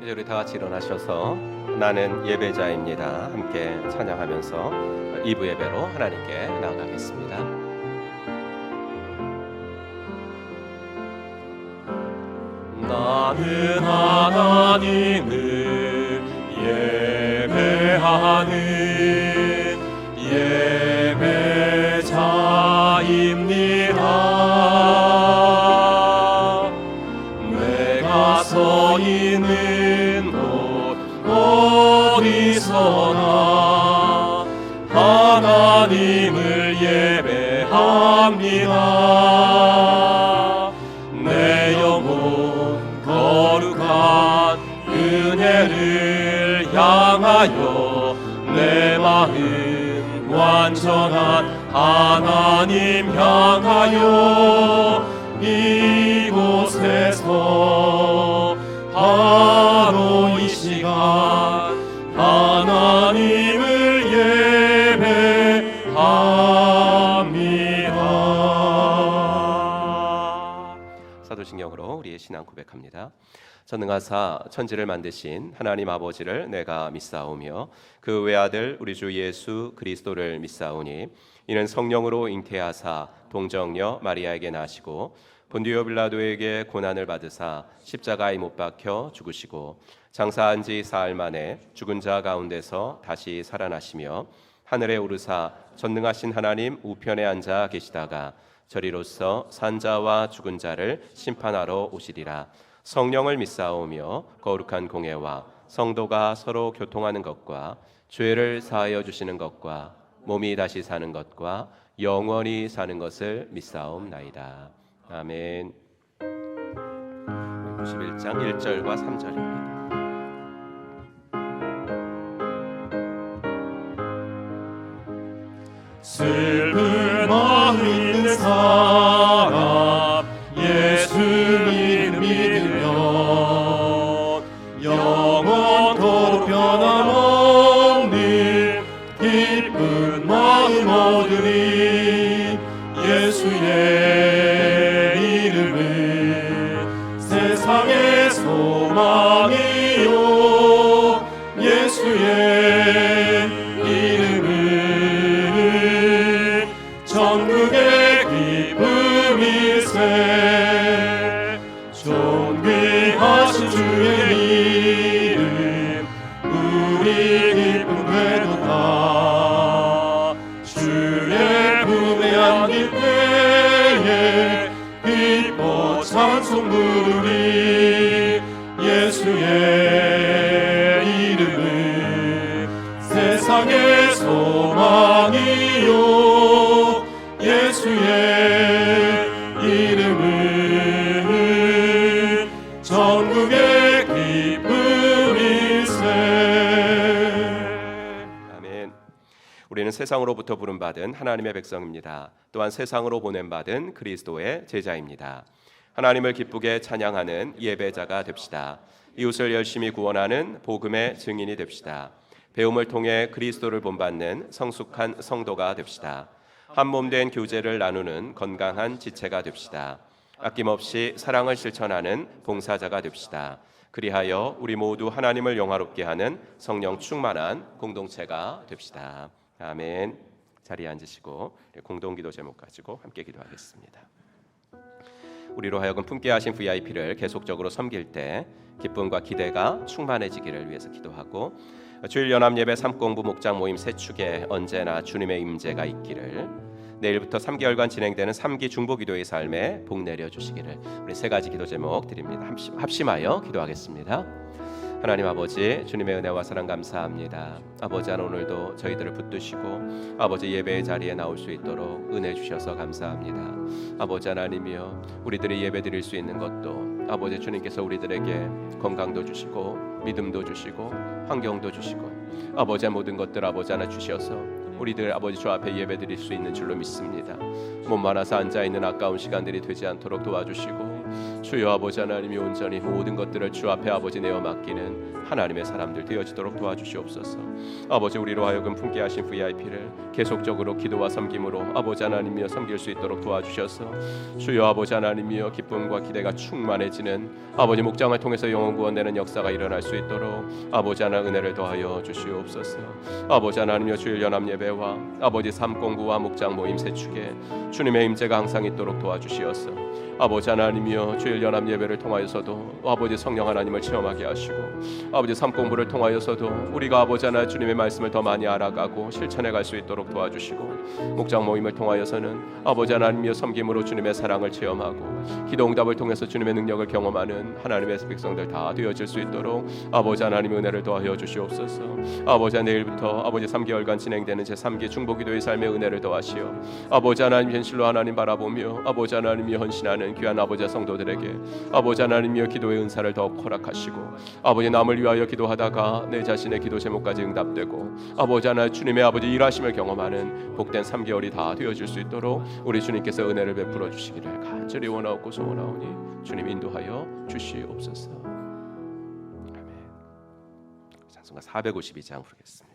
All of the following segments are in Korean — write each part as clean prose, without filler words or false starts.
이제 우리 다 같이 일어나셔서 나는 예배자입니다 함께 찬양하면서 2부 예배로 하나님께 나아가겠습니다. 나는 하나님을 예배하는 예배자입니다. 내가 서 있는 곳 어디서나 하나님을 예배합니다. 내 영혼 거룩한 은혜를 향하여 내 마음 완전한 하나님 향하여 이곳에서 바로 이 시간 하나님을 예배합니다. 사도신경으로 우리의 신앙 고백합니다. 전능하사 천지를 만드신 하나님 아버지를 내가 믿사오며 그 외아들 우리 주 예수 그리스도를 믿사오니 이는 성령으로 잉태하사 동정녀 마리아에게 나시고 본디오 빌라도에게 고난을 받으사 십자가에 못 박혀 죽으시고 장사한 지 사흘 만에 죽은 자 가운데서 다시 살아나시며 하늘에 오르사 전능하신 하나님 우편에 앉아 계시다가 저리로서 산자와 죽은 자를 심판하러 오시리라. 성령을 믿사오며 거룩한 공예와 성도가 서로 교통하는 것과 죄를 사하여 주시는 것과 몸이 다시 사는 것과 영원히 사는 것을 믿사옵나이다. 아멘. 91장 1절과 3절입니다. 슬픈 마음 있는 사람 예수님 믿으면 영원토록 변함없는 기쁜 마음 얻으리. 예수의 이름은 세상의 소망이요 예수의 이름은 천국의 기쁨일세. 존귀하신 주의 이름 우리 기쁨 되도다. 주의 품에 안길 때에 기뻐 찬송 부르리. 예수의 이름은 세상의 소망이요 예수의 이름은 전국의 기쁨일세. 아멘. 우리는 세상으로부터 부름받은 하나님의 백성입니다. 또한 세상으로 보냄받은 그리스도의 제자입니다. 하나님을 기쁘게 찬양하는 예배자가 됩시다. 이웃을 열심히 구원하는 복음의 증인이 됩시다. 배움을 통해 그리스도를 본받는 성숙한 성도가 됩시다. 한 몸 된 교제를 나누는 건강한 지체가 됩시다. 아낌없이 사랑을 실천하는 봉사자가 됩시다. 그리하여 우리 모두 하나님을 영화롭게 하는 성령 충만한 공동체가 됩시다. 아멘. 자리에 앉으시고 공동기도 제목 가지고 함께 기도하겠습니다. 우리로 하여금 품게 하신 VIP를 계속적으로 섬길 때 기쁨과 기대가 충만해지기를 위해서 기도하고, 주일 연합 예배 3공부 목장 모임 세 축에 언제나 주님의 임재가 있기를, 내일부터 3개월간 진행되는 3기 중보기도의 삶에 복 내려 주시기를, 우리 세 가지 기도 제목 드립니다. 합심하여 기도하겠습니다. 하나님 아버지, 주님의 은혜와 사랑 감사합니다. 아버지, 오늘도 저희들을 붙드시고 아버지 예배의 자리에 나올 수 있도록 은혜 주셔서 감사합니다. 아버지 하나님이여, 우리들이 예배 드릴 수 있는 것도 아버지 주님께서 우리들에게 건강도 주시고 믿음도 주시고 환경도 주시고 아버지의 모든 것들 아버지 하나 주셔서 우리들 아버지 주 앞에 예배 드릴 수 있는 줄로 믿습니다. 몸 많아서 앉아있는 아까운 시간들이 되지 않도록 도와주시고 주여 아버지 하나님이 온전히 모든 것들을 주 앞에 아버지 내어 맡기는 하나님의 사람들 되어지도록 도와주시옵소서. 아버지 우리로 하여금 품게 하신 VIP를 계속적으로 기도와 섬김으로 아버지 하나님이여 섬길 수 있도록 도와주셔서 주여 아버지 하나님이여 기쁨과 기대가 충만해지는 아버지 목장을 통해서 영혼 구원되는 역사가 일어날 수 있도록 아버지 하나님 은혜를 더하여 주시옵소서. 아버지 하나님이여 주일 연합 예배와 아버지 삶 공부와 목장 모임 세축에 주님의 임재가 항상 있도록 도와주시옵소서. 아버지 하나님이여 주일 연합 예배를 통하여서도 아버지 성령 하나님을 체험하게 하시고 아버지 삶 공부를 통하여서도 우리가 아버지 하나 주님의 말씀을 더 많이 알아가고 실천해 갈 수 있도록 도와주시고 목장 모임을 통하여서는 아버지 하나님이여 섬김으로 주님의 사랑을 체험하고 기도 응답을 통해서 주님의 능력을 경험하는 하나님의 백성들 다 되어질 수 있도록 아버지 하나님의 은혜를 더하여 주시옵소서. 아버지 내일부터 아버지 3개월간 진행되는 제3기 중보기도의 삶의 은혜를 더하시어 아버지 하나님 현실로 하나님 바라보며 아버지 하나님이 헌신하는 귀한 아버지 성도들에게 아버지 하나님이여 기도의 은사를 더 허락하시고 아버지 남을 위하여 기도하다가 내 자신의 기도 제목까지 응답되고 아버지 하나 주님의 아버지 일하심을 경험하는 복된 3개월이 다 되어질 수 있도록 우리 주님께서 은혜를 베풀어 주시기를 간절히 원하옵고 소원하오니 주님 인도하여 주시옵소서. 아멘. 찬송가 452장 부르겠습니다.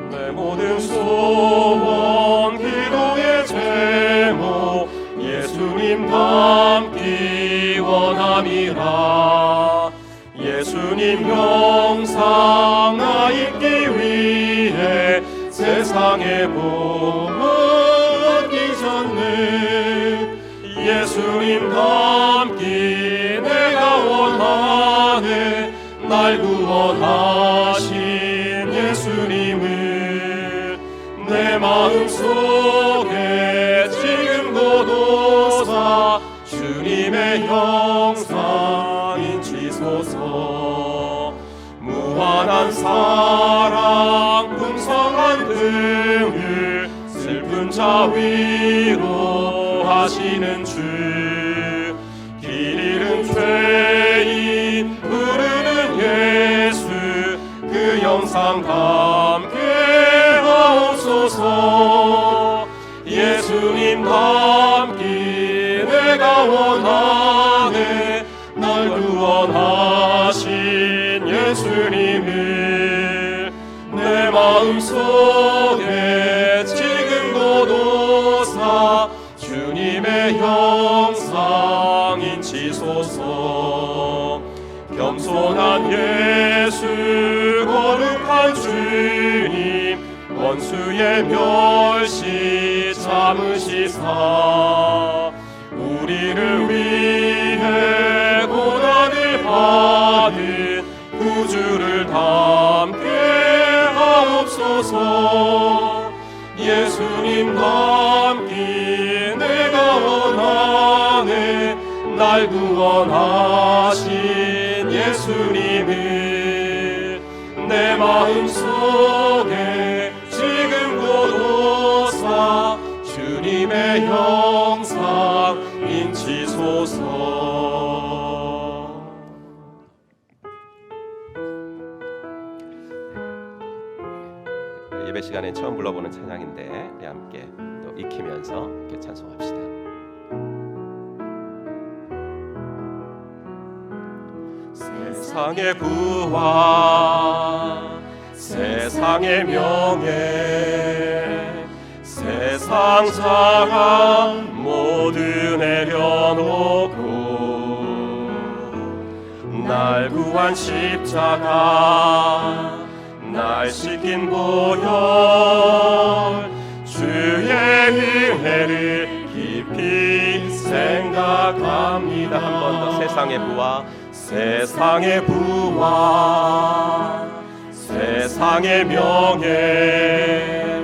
내 모든 소원 기도의 제목 예수님 닮기 원함이라. 예수님 형상 나 입기 위해 세상에 복을 얻기셨네. 예수님 닮기 내가 원하네. 날 구원하신 예수님을 내 마음속에 지금 고도사 주님의 형상 인치소서. 무한한 사랑 풍성한 긍휼 슬픈 자 위로 하시는 주. 길 잃은 죄인 부르는 예수 그 영상 함께 하옵소서. 예수님 닮기 내가 원하네. 날 구원하신 예수님을 내 마음속에 지금 고도사 주님의 형상 인치소서. 겸손한 예수 거룩한 주님 원수의 멸시 참으시사 우리를 위해 고난을 받은 구주를 담게 하옵소서. 예수님 닮기 내가 원하네. 날 구원하신 예수님을 내 마음속에 지금 고도사 주님의 형상 인치소서. 예배 시간에 처음 불러보는 찬양인데 우리 함께 또 익히면서 함께 찬송합시다. 세상의 부와 세상의 명예 세상 자랑 모두 내려놓고 날 구한 십자가 날 씻긴 보혈 주의 은혜를 깊이 생각합니다. 한 번 더 세상의 부와 세상의 부와 세상의 명예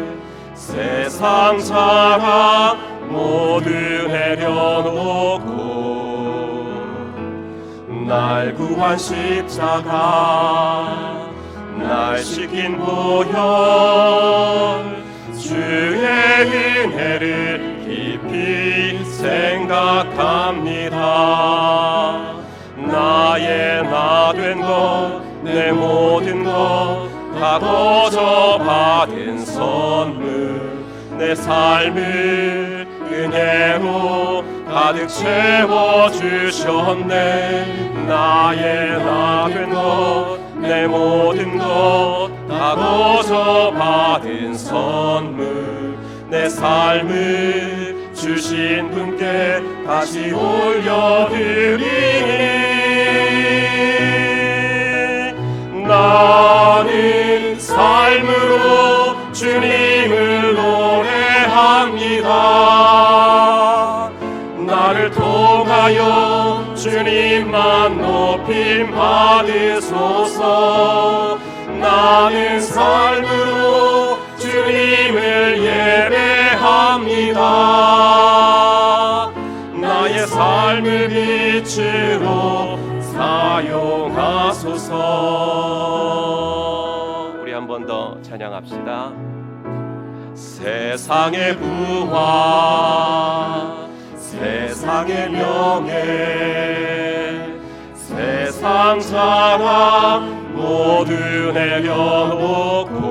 세상 자랑 모두 내려놓고 날 구한 십자가 날 씻긴 보혈 주의 은혜를 깊이 생각합니다. 나의 나 된 것 내 모든 것 다 거저 받은 선물 내 삶을 은혜로 가득 채워주셨네. 나의 나 된 것 내 모든 것 다 거저 받은 선물 내 삶을 주신 분께 다시 올려드리니 나는 삶으로 주님을 노래합니다. 나를 통하여 주님만 높임 받으소서. 나는 삶으로 주님을 예배합니다. 나의 삶을 빛으로 사용하소서. 우리 한 번 더 찬양합시다. 세상의 부와 세상의 명예 세상 자랑 모두 내려놓고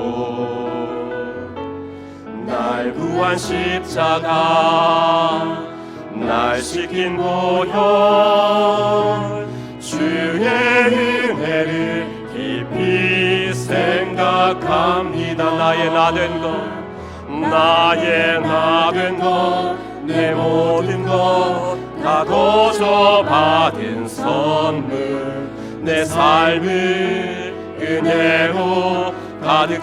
날 구한 십자가 날 시킨 보혈 주의 은혜를 깊이 생각합니다. 나의 나 된 것 나의 나 된 것 내 모든 것 다 거저 받은 선물 내 삶을 은혜로 가득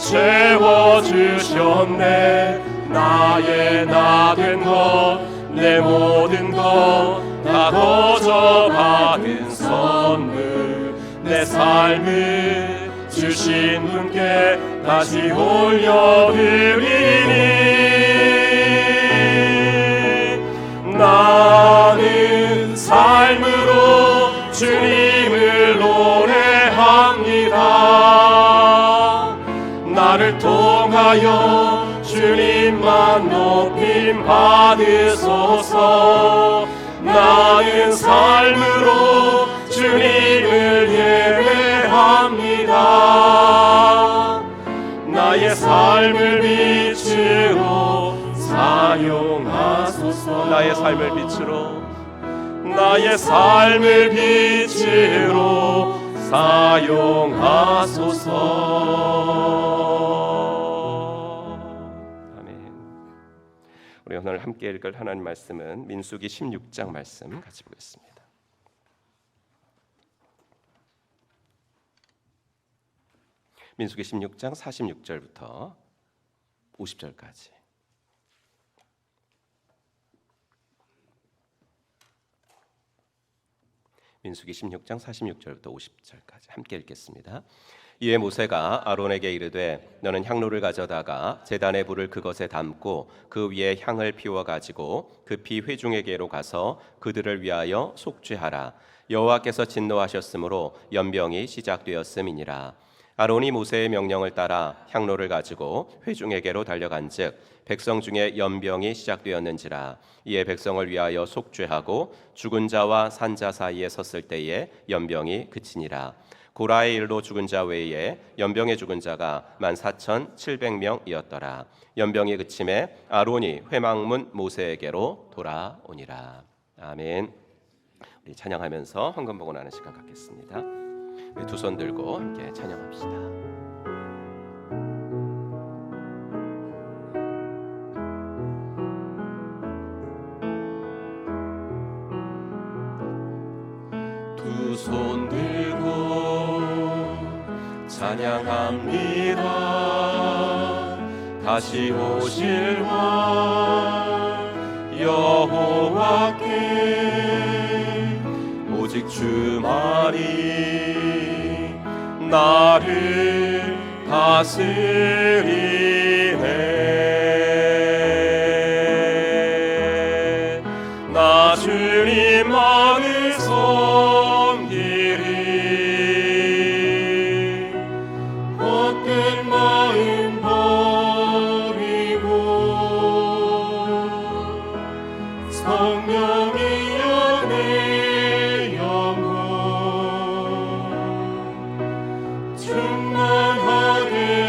채워주셨네. 나의 나 된 것 내 모든 것 다 거저 받은 선물 내 삶을 주신 분께 다시 올려드리니 나는 삶으로 주님을 노래합니다. 나를 통하여 주님만 높임 받으소서. 나는 삶으로 주님을 예배합니다. 나의 삶을 빛으로 사용하소서. 나의 삶을 빛으로 나의 삶을 빛으로 사용하소서. 아멘. 우리 오늘 함께 읽을 하나님 말씀은 민수기 16장 말씀 같이 보겠습니다. 민수기 16장 46절부터 50절까지. 민수기 16장 46절부터 50절까지 함께 읽겠습니다. 이에 모세가 아론에게 이르되 너는 향로를 가져다가 제단의 불을 그것에 담고 그 위에 향을 피워 가지고 급히 회중에게로 가서 그들을 위하여 속죄하라. 여호와께서 진노하셨으므로 연병이 시작되었음이니라. 아론이 모세의 명령을 따라 향로를 가지고 회중에게로 달려간즉 백성 중에 연병이 시작되었는지라. 이에 백성을 위하여 속죄하고 죽은 자와 산 자 사이에 섰을 때에 연병이 그치니라. 고라의 일로 죽은 자 외에 연병에 죽은 자가 14,700명이었더라. 연병이 그침에 아론이 회막문 모세에게로 돌아오니라. 아멘. 우리 찬양하면서 헌금 봉헌하는 시간 갖겠습니다. 두 손 들고 함께 찬양합시다. 두 손 들고 찬양합니다. 다시 오실 왕 여호와께 오직 주만이 나를 다스리네. 나 주님만을 섬기리. 헛된 마음 버리고 성령이여 내 영혼 충만하게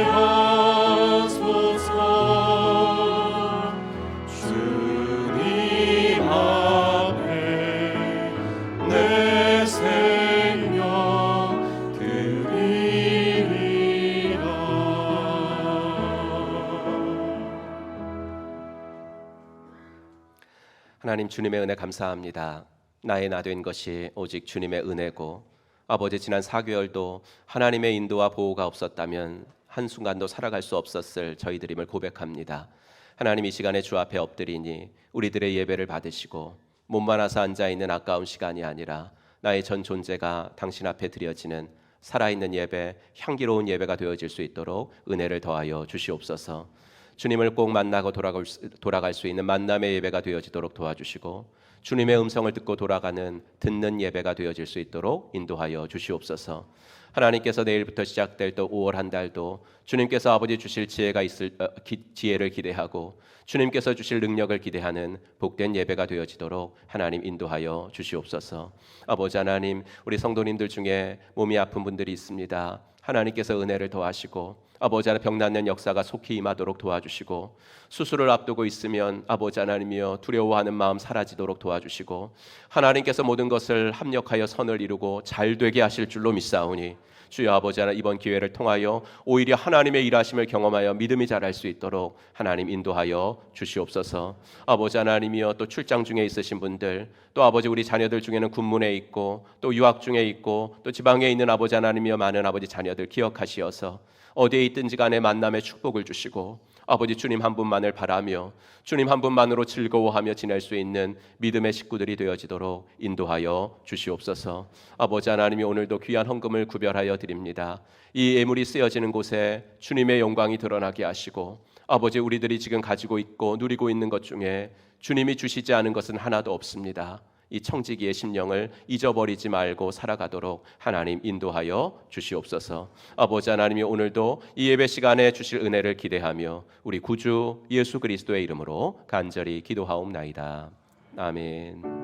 하나님, 주님의 은혜 감사합니다. 나의 나 된 것이 오직 주님의 은혜고, 아버지, 지난 4개월도 하나님의 인도와 보호가 없었다면 한순간도 살아갈 수 없었을 저희들임을 고백합니다. 하나님, 이 시간에 주 앞에 엎드리니 우리들의 예배를 받으시고 몸만 와서 앉아있는 아까운 시간이 아니라 나의 전 존재가 당신 앞에 드려지는 살아있는 예배, 향기로운 예배가 되어질 수 있도록 은혜를 더하여 주시옵소서. 주님을 꼭 만나고 돌아갈 수 있는 만남의 예배가 되어지도록 도와주시고, 주님의 음성을 듣고 돌아가는 듣는 예배가 되어질 수 있도록 인도하여 주시옵소서. 하나님께서 내일부터 시작될 또 5월 한 달도 주님께서 아버지 주실 지혜를 기대하고 주님께서 주실 능력을 기대하는 복된 예배가 되어지도록 하나님 인도하여 주시옵소서. 아버지 하나님, 우리 성도님들 중에 몸이 아픈 분들이 있습니다. 하나님께서 은혜를 더하시고 아버지 하나님, 병 낫는 역사가 속히 임하도록 도와주시고, 수술을 앞두고 있으면 아버지 하나님이여 두려워하는 마음 사라지도록 도와주시고, 하나님께서 모든 것을 합력하여 선을 이루고 잘 되게 하실 줄로 믿사오니 주여 아버지 하나님, 이번 기회를 통하여 오히려 하나님의 일하심을 경험하여 믿음이 자랄 수 있도록 하나님 인도하여 주시옵소서. 아버지 하나님이여, 또 출장 중에 있으신 분들, 또 아버지 우리 자녀들 중에는 군문에 있고 또 유학 중에 있고 또 지방에 있는 아버지 하나님이여, 많은 아버지 자녀들 기억하시어서 어디에 있든지 간에 만남의 축복을 주시고, 아버지 주님 한 분만을 바라며 주님 한 분만으로 즐거워하며 지낼 수 있는 믿음의 식구들이 되어지도록 인도하여 주시옵소서. 아버지 하나님이 오늘도 귀한 헌금을 구별하여 드립니다. 이 예물이 쓰여지는 곳에 주님의 영광이 드러나게 하시고, 아버지 우리들이 지금 가지고 있고 누리고 있는 것 중에 주님이 주시지 않은 것은 하나도 없습니다. 이 청지기의 심령을 잊어버리지 말고 살아가도록 하나님 인도하여 주시옵소서. 아버지 하나님이 오늘도 이 예배 시간에 주실 은혜를 기대하며 우리 구주 예수 그리스도의 이름으로 간절히 기도하옵나이다. 아멘.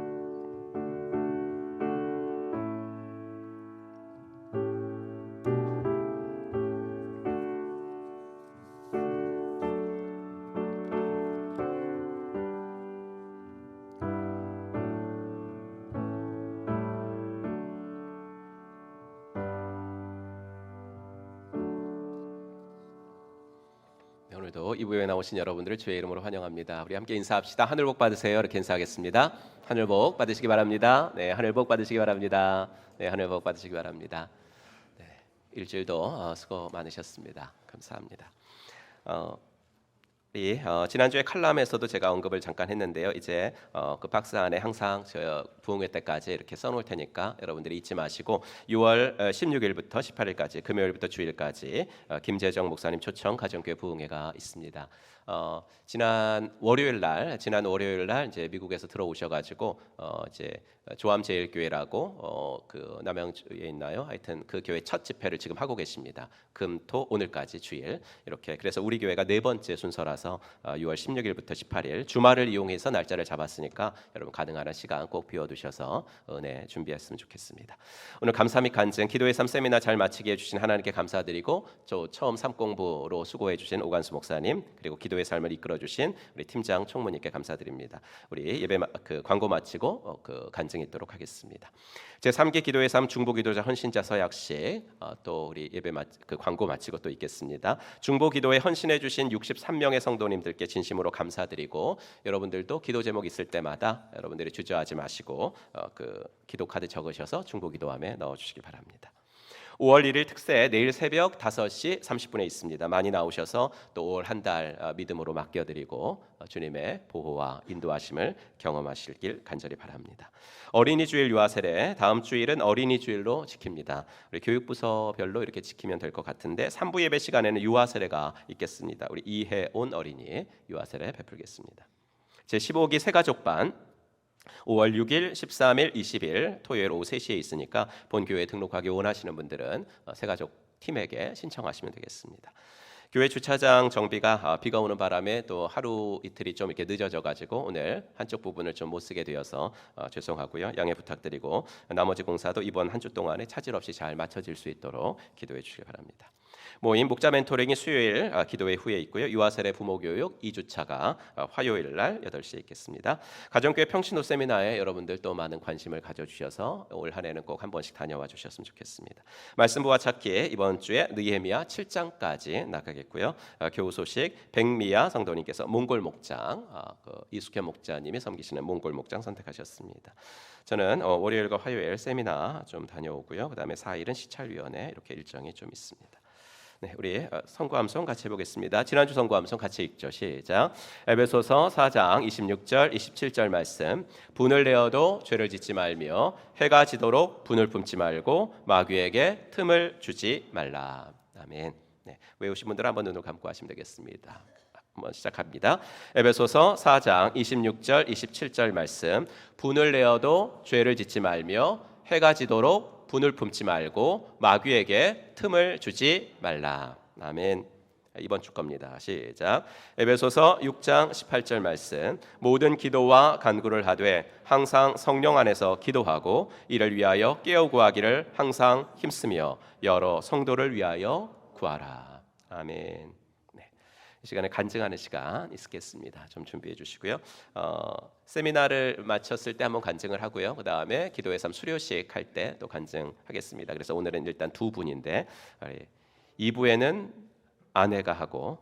오늘도 이 부에 나오신 여러분들을 주의 이름으로 환영합니다. 우리 함께 인사합시다. 하늘 복 받으세요. 이렇게 인사하겠습니다. 하늘 복 받으시기 바랍니다. 네, 하늘 복 받으시기 바랍니다. 네, 하늘 복 받으시기 바랍니다. 네, 일주일도 수고 많으셨습니다. 감사합니다. 지난주에 칼럼에서도 제가 언급을 잠깐 했는데요. 이제 그 박스 안에 항상 저 부흥회 때까지 이렇게 써놓을 테니까 여러분들이 잊지 마시고 6월 16일부터 18일까지 금요일부터 주일까지 김재정 목사님 초청 가정교회 부흥회가 있습니다. 지난 월요일 날 이제 미국에서 들어오셔가지고 이제 조암제일교회라고 그 남양주에 있나요? 하여튼 그 교회 첫 집회를 지금 하고 계십니다. 금, 토, 오늘까지 주일 이렇게. 그래서 우리 교회가 네 번째 순서라서 6월 16일부터 18일 주말을 이용해서 날짜를 잡았으니까 여러분 가능한 시간 꼭 비워두셔서 은혜 준비했으면 좋겠습니다. 오늘 감사 및 간증 기도의 삶 세미나 잘 마치게 해주신 하나님께 감사드리고, 저 처음 삼공부로 수고해주신 오간수 목사님, 그리고 기도의 삶을 이끌어주신 우리 팀장 총무님께 감사드립니다. 우리 예배 그 광고 마치고 그 간증 있도록 하겠습니다. 제 3기 기도의 삶 중보기도자 헌신자 서약식 또 우리 예배 그 광고 마치고 또 있겠습니다. 중보기도에 헌신해 주신 63명의 성도님들께 진심으로 감사드리고, 여러분들도 기도 제목 있을 때마다 여러분들이 주저하지 마시고 그 기도 카드 적으셔서 중보기도함에 넣어주시기 바랍니다. 5월 1일 특세 내일 새벽 5시 30분에 있습니다. 많이 나오셔서 또 5월 한 달 믿음으로 맡겨드리고 주님의 보호와 인도하심을 경험하시길 간절히 바랍니다. 어린이 주일 유아 세례, 다음 주일은 어린이 주일로 지킵니다. 우리 교육부서별로 이렇게 지키면 될 것 같은데 3부 예배 시간에는 유아 세례가 있겠습니다. 우리 이혜온 어린이 유아 세례 베풀겠습니다. 제15기 새가족반 5월 6일, 13일, 20일 토요일 오후 3시에 있으니까 본교회에 등록하기 원하시는 분들은 새가족 팀에게 신청하시면 되겠습니다. 교회 주차장 정비가 비가 오는 바람에 또 하루 이틀이 좀 이렇게 늦어져 가지고 오늘 한쪽 부분을 좀 못 쓰게 되어서 죄송하고요. 양해 부탁드리고 나머지 공사도 이번 한 주 동안에 차질 없이 잘 마쳐질 수 있도록 기도해 주시기 바랍니다. 모임 목자 멘토링이 수요일 기도회 후에 있고요. 유아세례 부모 교육 2주차가 화요일 날 8시에 있겠습니다. 가정교회 평신도 세미나에 여러분들 또 많은 관심을 가져주셔서 올 한 해는 꼭 한 번씩 다녀와 주셨으면 좋겠습니다. 말씀 보아 찾기 이번 주에 느헤미야 7장까지 나가겠고요. 교우 소식 백미야 성도님께서 몽골 목장, 이숙현 목자님이 섬기시는 몽골 목장 선택하셨습니다. 저는 월요일과 화요일 세미나 좀 다녀오고요. 그다음에 4일은 시찰위원회 이렇게 일정이 좀 있습니다. 네, 우리 선고함송 같이 해보겠습니다. 지난주 선고함송 같이 읽죠. 시작. 에베소서 4장 26절 27절 말씀. 분을 내어도 죄를 짓지 말며 해가 지도록 분을 품지 말고 마귀에게 틈을 주지 말라. 아멘. 네, 외우신 분들은 한번 눈을 감고 하시면 되겠습니다. 한번 시작합니다. 에베소서 4장 26절 27절 말씀. 분을 내어도 죄를 짓지 말며 해가 지도록 분을 품지 말고 마귀에게 틈을 주지 말라. 아멘. 이번 주 겁니다. 시작. 에베소서 6장 18절 말씀. 모든 기도와 간구를 하되 항상 성령 안에서 기도하고 이를 위하여 깨어 구하기를 항상 힘쓰며 여러 성도를 위하여 구하라. 아멘. 이 시간에 간증하는 시간 있겠습니다. 좀 준비해 주시고요. 세미나를 마쳤을 때 한번 간증을 하고요. 그 다음에 기도의 삶 수료식 할 때 또 간증하겠습니다. 그래서 오늘은 일단 두 분인데 2부에는 아내가 하고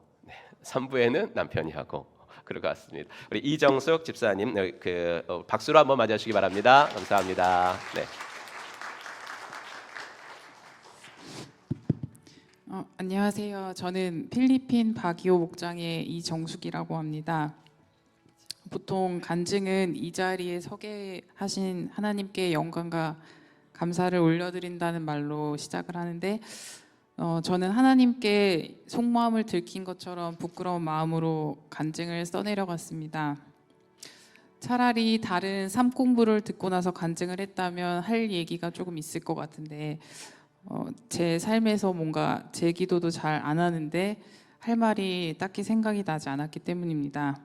3부에는 남편이 하고 그럴 것 같습니다. 우리 이정숙 집사님 박수로 한번 맞아주시기 바랍니다. 감사합니다. 네. 안녕하세요. 저는 필리핀 바기오 목장의 이정숙이라고 합니다. 보통 간증은 이 자리에 서게 하신 하나님께 영광과 감사를 올려드린다는 말로 시작을 하는데 저는 하나님께 속마음을 들킨 것처럼 부끄러운 마음으로 간증을 써내려갔습니다. 차라리 다른 삶 공부를 듣고 나서 간증을 했다면 할 얘기가 조금 있을 것 같은데 제 삶에서 뭔가 제 기도도 잘 안 하는데 할 말이 딱히 생각이 나지 않았기 때문입니다.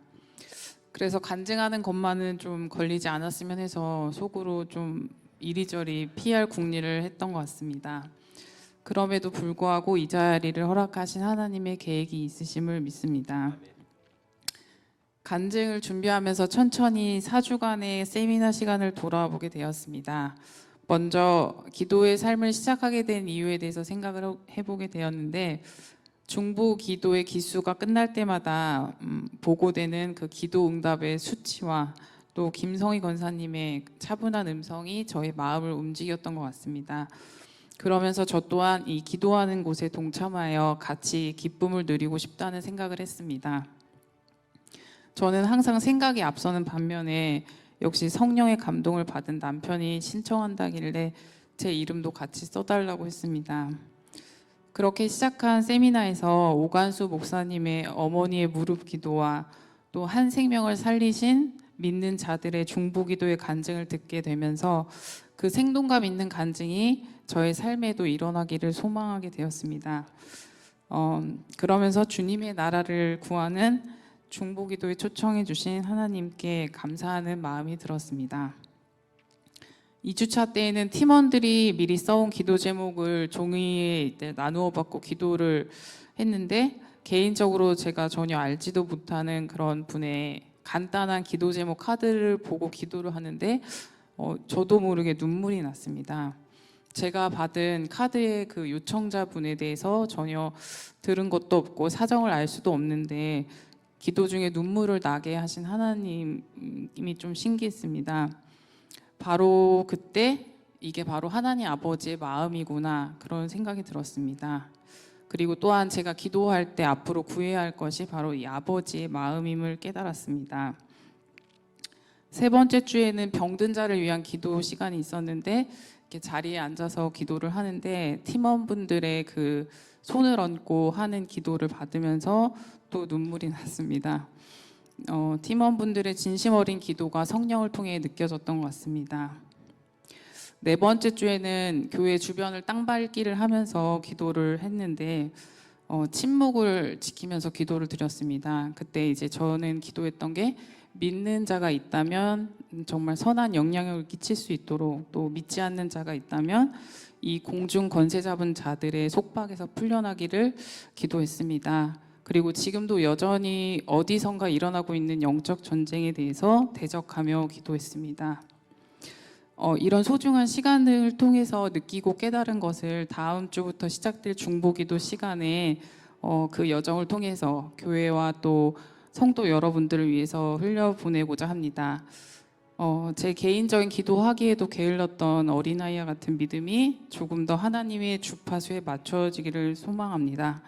그래서 간증하는 것만은 좀 걸리지 않았으면 해서 속으로 좀 이리저리 PR 궁리를 했던 것 같습니다. 그럼에도 불구하고 이 자리를 허락하신 하나님의 계획이 있으심을 믿습니다. 간증을 준비하면서 천천히 4주간의 세미나 시간을 돌아보게 되었습니다. 먼저 기도의 삶을 시작하게 된 이유에 대해서 생각을 해보게 되었는데 중보 기도의 기수가 끝날 때마다 보고되는 그 기도 응답의 수치와 또 김성희 권사님의 차분한 음성이 저의 마음을 움직였던 것 같습니다. 그러면서 저 또한 이 기도하는 곳에 동참하여 같이 기쁨을 누리고 싶다는 생각을 했습니다. 저는 항상 생각이 앞서는 반면에 역시 성령의 감동을 받은 남편이 신청한다길래 제 이름도 같이 써달라고 했습니다. 그렇게 시작한 세미나에서 오간수 목사님의 어머니의 무릎 기도와 또 한 생명을 살리신 믿는 자들의 중보 기도의 간증을 듣게 되면서 그 생동감 있는 간증이 저의 삶에도 일어나기를 소망하게 되었습니다. 그러면서 주님의 나라를 구하는 중보기도에 초청해 주신 하나님께 감사하는 마음이 들었습니다. 2주차 때에는 팀원들이 미리 써온 기도 제목을 종이에 나누어 받고 기도를 했는데 개인적으로 제가 전혀 알지도 못하는 그런 분의 간단한 기도 제목 카드를 보고 기도를 하는데 저도 모르게 눈물이 났습니다. 제가 받은 카드의 그 요청자분에 대해서 전혀 들은 것도 없고 사정을 알 수도 없는데 기도 중에 눈물을 나게 하신 하나님이 좀 신기했습니다. 바로 그때 이게 바로 하나님 아버지의 마음이구나 그런 생각이 들었습니다. 그리고 또한 제가 기도할 때 앞으로 구해야 할 것이 바로 이 아버지의 마음임을 깨달았습니다. 세 번째 주에는 병든 자를 위한 기도 시간이 있었는데 이렇게 자리에 앉아서 기도를 하는데 팀원분들의 그 손을 얹고 하는 기도를 받으면서 또 눈물이 났습니다. 팀원분들의 진심 어린 기도가 성령을 통해 느껴졌던 것 같습니다. 네 번째 주에는 교회 주변을 땅밟기를 하면서 기도를 했는데 침묵을 지키면서 기도를 드렸습니다. 그때 이제 저는 기도했던 게 믿는 자가 있다면 정말 선한 영향력을 끼칠 수 있도록 또 믿지 않는 자가 있다면 이 공중 권세 잡은 자들의 속박에서 풀려나기를 기도했습니다. 그리고 지금도 여전히 어디선가 일어나고 있는 영적 전쟁에 대해서 대적하며 기도했습니다. 이런 소중한 시간을 통해서 느끼고 깨달은 것을 다음 주부터 시작될 중보기도 시간에 그 여정을 통해서 교회와 또 성도 여러분들을 위해서 흘려보내고자 합니다. 제 개인적인 기도하기에도 게을렀던 어린아이와 같은 믿음이 조금 더 하나님의 주파수에 맞춰지기를 소망합니다.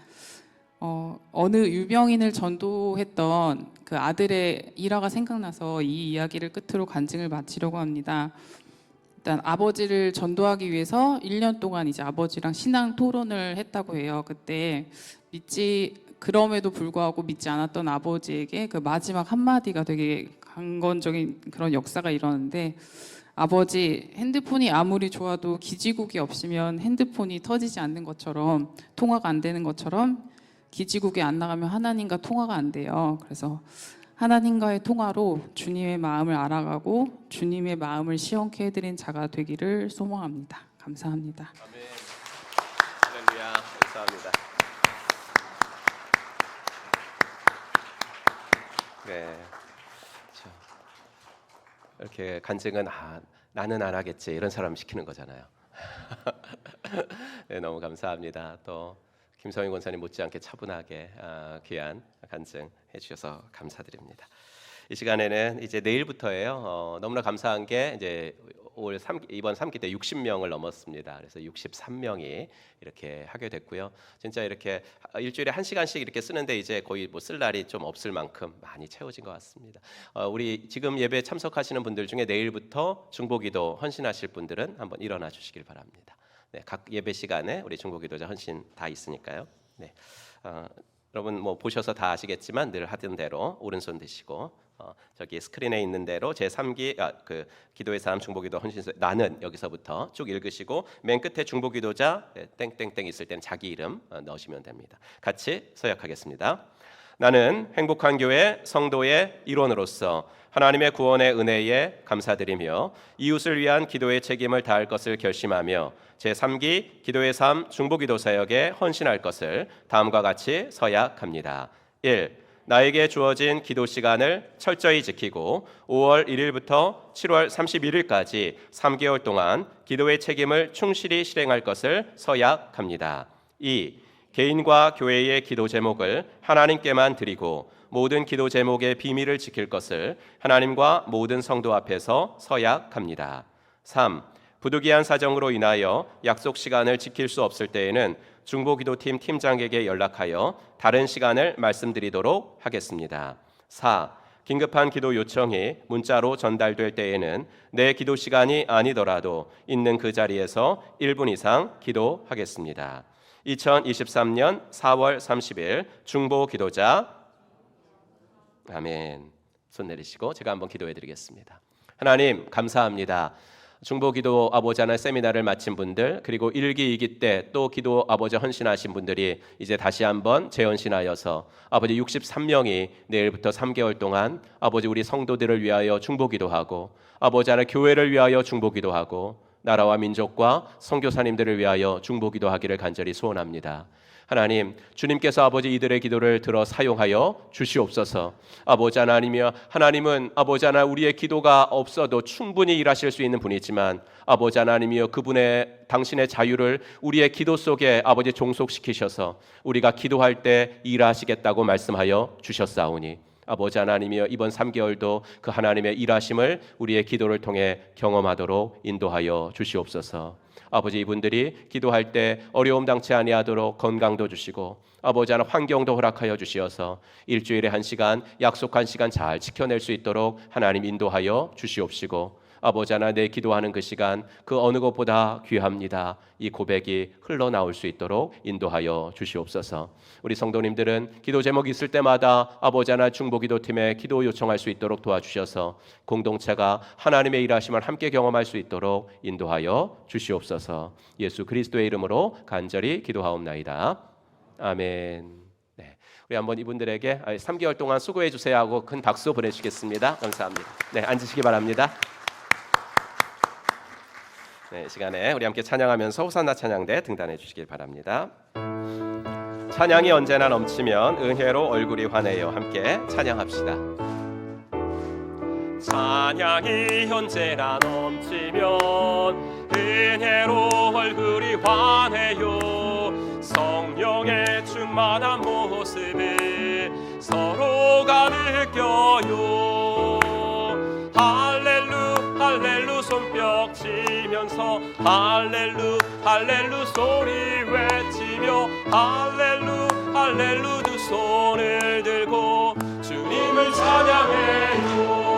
어느 유명인을 전도했던 그 아들의 일화가 생각나서 이 이야기를 끝으로 간증을 마치려고 합니다. 일단 아버지를 전도하기 위해서 1년 동안 이제 아버지랑 신앙 토론을 했다고 해요. 그때 그럼에도 불구하고 믿지 않았던 아버지에게 그 마지막 한마디가 되게 강건적인 그런 역사가 일어났는데, 아버지, 핸드폰이 아무리 좋아도 기지국이 없으면 핸드폰이 터지지 않는 것처럼, 통화가 안 되는 것처럼 기지국이 안 나가면 하나님과 통화가 안 돼요. 그래서 하나님과의 통화로 주님의 마음을 알아가고 주님의 마음을 시원케 해드린 자가 되기를 소망합니다. 감사합니다. 아멘. 할렐루야. 감사합니다. 네. 이렇게 간증은 나는 안 하겠지 이런 사람 시키는 거잖아요. 네, 너무 감사합니다. 또 김성희 권사님 못지않게 차분하게 귀한 간증 해주셔서 감사드립니다. 이 시간에는 이제 내일부터예요. 너무나 감사한 게 이제 이번 3기 때 60명을 넘었습니다. 그래서 63명이 이렇게 하게 됐고요. 진짜 이렇게 일주일에 1시간씩 이렇게 쓰는데 이제 거의 뭐 쓸 날이 좀 없을 만큼 많이 채워진 것 같습니다. 우리 지금 예배 참석하시는 분들 중에 내일부터 중보기도 헌신하실 분들은 한번 일어나 주시길 바랍니다. 네, 각 예배 시간에 우리 중보기도자 헌신 다 있으니까요. 네, 여러분 뭐 보셔서 다 아시겠지만 늘 하던 대로 오른손 드시고 저기 스크린에 있는 대로 제 3기 그 기도의 삶 중보기도 헌신서 나는 여기서부터 쭉 읽으시고 맨 끝에 중보기도자 땡땡땡 있을 때는 자기 이름 넣으시면 됩니다. 같이 서약하겠습니다. 나는 행복한 교회 성도의 일원으로서 하나님의 구원의 은혜에 감사드리며 이웃을 위한 기도의 책임을 다할 것을 결심하며 제3기 기도의 삶 중보기도 사역에 헌신할 것을 다음과 같이 서약합니다. 1. 나에게 주어진 기도 시간을 철저히 지키고 5월 1일부터 7월 31일까지 3개월 동안 기도의 책임을 충실히 실행할 것을 서약합니다. 2. 개인과 교회의 기도 제목을 하나님께만 드리고 모든 기도 제목의 비밀을 지킬 것을 하나님과 모든 성도 앞에서 서약합니다. 3. 부득이한 사정으로 인하여 약속 시간을 지킬 수 없을 때에는 중보기도팀 팀장에게 연락하여 다른 시간을 말씀드리도록 하겠습니다. 4. 긴급한 기도 요청이 문자로 전달될 때에는 내 기도 시간이 아니더라도 있는 그 자리에서 1분 이상 기도하겠습니다. 2023년 4월 30일 중보기도자. 아멘. 손 내리시고 제가 한번 기도해 드리겠습니다. 하나님 감사합니다. 중보기도 아버지 하나 세미나를 마친 분들, 그리고 1기 2기 때 또 기도 아버지 헌신하신 분들이 이제 다시 한번 재헌신하여서 아버지 63명이 내일부터 3개월 동안 아버지 우리 성도들을 위하여 중보기도하고 아버지 하나 교회를 위하여 중보기도하고 나라와 민족과 선교사님들을 위하여 중보기도하기를 간절히 소원합니다. 하나님, 주님께서 아버지 이들의 기도를 들어 사용하여 주시옵소서. 아버지 하나님이여, 하나님은 아버지 하나 우리의 기도가 없어도 충분히 일하실 수 있는 분이지만 아버지 하나님이여, 그분의 당신의 자유를 우리의 기도 속에 아버지 종속시키셔서 우리가 기도할 때 일하시겠다고 말씀하여 주셨사오니 아버지 하나님이여, 이번 3개월도 그 하나님의 일하심을 우리의 기도를 통해 경험하도록 인도하여 주시옵소서. 아버지, 이분들이 기도할 때 어려움 당치 아니하도록 건강도 주시고 아버지 하나 환경도 허락하여 주시어서 일주일에 1시간 약속한 시간 잘 지켜낼 수 있도록 하나님 인도하여 주시옵시고 아버지 하나 내 기도하는 그 시간 그 어느 것보다 귀합니다. 이 고백이 흘러나올 수 있도록 인도하여 주시옵소서. 우리 성도님들은 기도 제목이 있을 때마다 아버지 하나 중보기도팀에 기도 요청할 수 있도록 도와주셔서 공동체가 하나님의 일하심을 함께 경험할 수 있도록 인도하여 주시옵소서. 예수 그리스도의 이름으로 간절히 기도하옵나이다. 아멘. 네, 우리 한번 이분들에게 3개월 동안 수고해 주세요 하고 큰 박수 보내주시겠습니다. 감사합니다. 네, 앉으시기 바랍니다. 네, 이 시간에 우리 함께 찬양하면서 호산나 찬양대 등단해 주시길 바랍니다. 찬양이 언제나 넘치면 은혜로 얼굴이 환해요. 함께 찬양합시다. 찬양이 언제나 넘치면 은혜로 얼굴이 환해요. 성령의 충만한 모습을 서로가 느껴요. 할렐루 할렐루 손뼉 치면서 할렐루 할렐루 소리 외치며 할렐루 할렐루 두 손을 들고 주님을 찬양해요.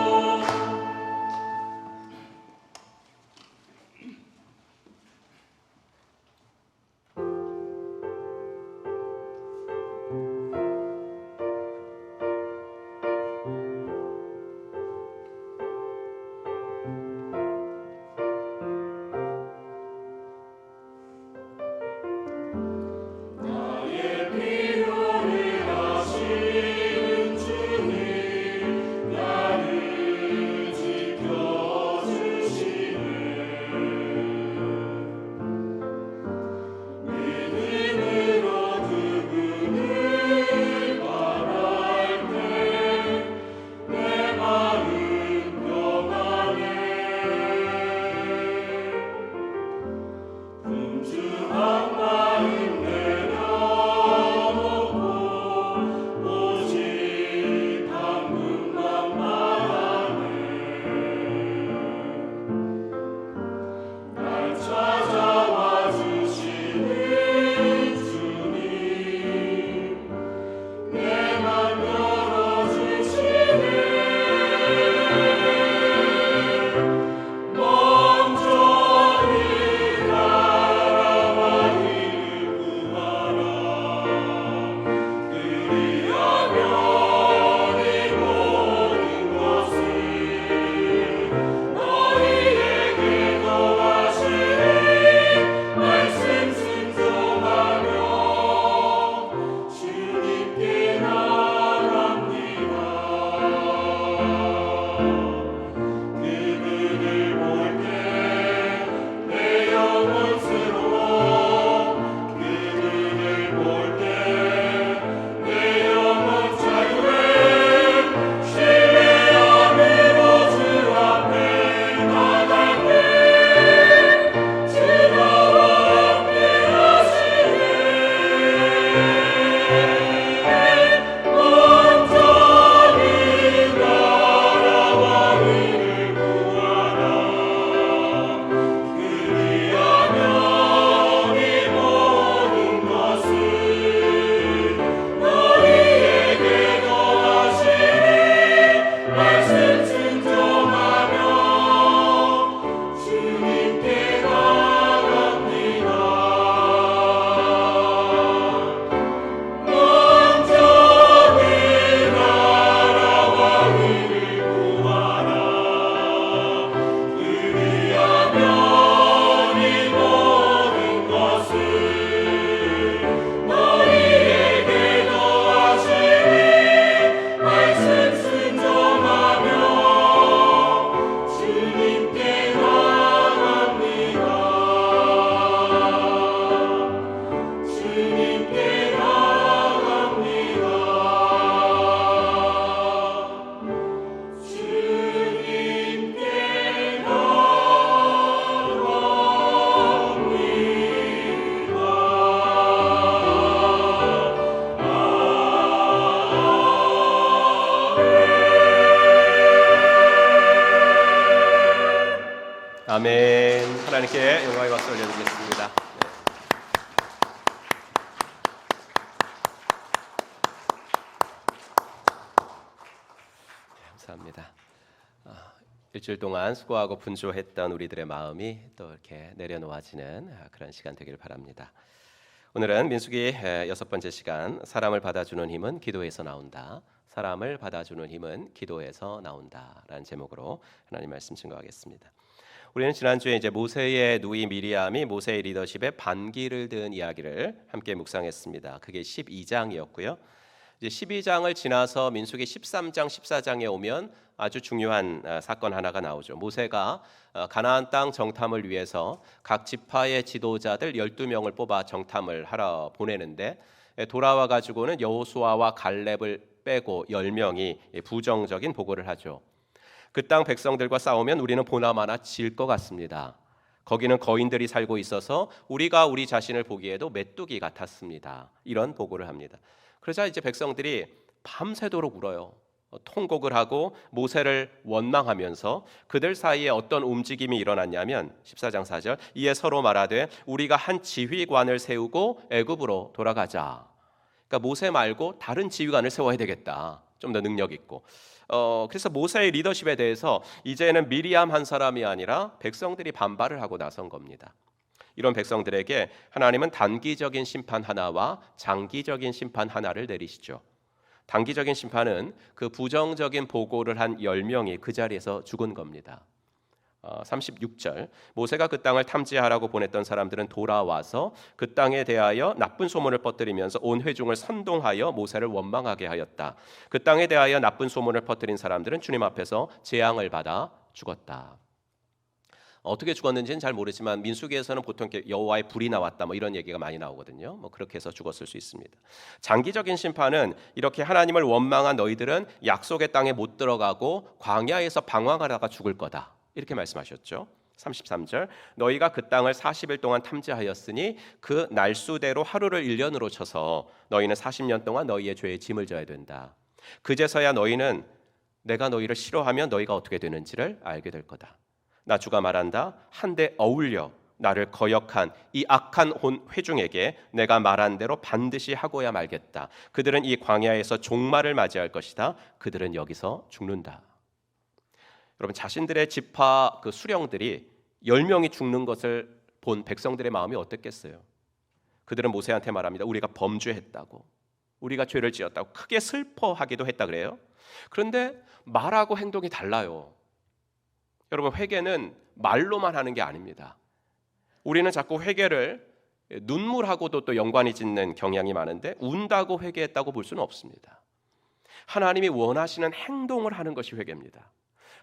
아멘. 하나님께 영광의 박수 올려드리겠습니다. 감사합니다. 일주일 동안 수고하고 분주했던 우리들의 마음이 또 이렇게 내려놓아지는 그런 시간 되기를 바랍니다. 오늘은 민수기 6번째 시간, 사람을 받아주는 힘은 기도에서 나온다. 사람을 받아주는 힘은 기도에서 나온다라는 제목으로 하나님 말씀 증거하겠습니다. 우리는 지난주에 이제 모세의 누이 미리암이 모세의 리더십에 반기를 든 이야기를 함께 묵상했습니다. 그게 12장이었고요. 이제 12장을 지나서 민수기 13장, 14장에 오면 아주 중요한 사건 하나가 나오죠. 모세가 가나안 땅 정탐을 위해서 각 지파의 지도자들 12명을 뽑아 정탐을 하러 보내는데 돌아와 가지고는 여호수아와 갈렙을 빼고 10명이 부정적인 보고를 하죠. 그 땅 백성들과 싸우면 우리는 보나마나 질 것 같습니다. 거기는 거인들이 살고 있어서 우리가 우리 자신을 보기에도 메뚜기 같았습니다. 이런 보고를 합니다. 그러자 이제 백성들이 밤새도록 울어요. 통곡을 하고 모세를 원망하면서 그들 사이에 어떤 움직임이 일어났냐면 14장 4절 이에 서로 말하되 우리가 한 지휘관을 세우고 애굽으로 돌아가자. 그러니까 모세 말고 다른 지휘관을 세워야 되겠다. 좀 더 능력 있고. 그래서 모세의 리더십에 대해서 이제는 미리암 한 사람이 아니라 백성들이 반발을 하고 나선 겁니다. 이런 백성들에게 하나님은 단기적인 심판 하나와 장기적인 심판 하나를 내리시죠. 단기적인 심판은 그 부정적인 보고를 한 10명이 그 자리에서 죽은 겁니다. 36절 모세가 그 땅을 탐지하라고 보냈던 사람들은 돌아와서 그 땅에 대하여 나쁜 소문을 퍼뜨리면서 온 회중을 선동하여 모세를 원망하게 하였다. 그 땅에 대하여 나쁜 소문을 퍼뜨린 사람들은 주님 앞에서 재앙을 받아 죽었다. 어떻게 죽었는지는 잘 모르지만 민수기에서는 보통 여호와의 불이 나왔다 뭐 이런 얘기가 많이 나오거든요. 뭐 그렇게 해서 죽었을 수 있습니다. 장기적인 심판은 이렇게 하나님을 원망한 너희들은 약속의 땅에 못 들어가고 광야에서 방황하다가 죽을 거다. 이렇게 말씀하셨죠. 33절 너희가 그 땅을 40일 동안 탐지하였으니 그 날수대로 하루를 1년으로 쳐서 너희는 40년 동안 너희의 죄의 짐을 져야 된다. 그제서야 너희는 내가 너희를 싫어하면 너희가 어떻게 되는지를 알게 될 거다. 나 주가 말한다. 한데 어울려 나를 거역한 이 악한 회중에게 내가 말한 대로 반드시 하고야 말겠다. 그들은 이 광야에서 종말을 맞이할 것이다. 그들은 여기서 죽는다. 여러분 자신들의 지파 그 수령들이 10명이 죽는 것을 본 백성들의 마음이 어땠겠어요? 그들은 모세한테 말합니다. 우리가 범죄했다고, 우리가 죄를 지었다고 크게 슬퍼하기도 했다 그래요. 그런데 말하고 행동이 달라요. 여러분 회개는 말로만 하는 게 아닙니다. 우리는 자꾸 회개를 눈물하고도 또 연관이 짓는 경향이 많은데 운다고 회개했다고 볼 수는 없습니다. 하나님이 원하시는 행동을 하는 것이 회개입니다.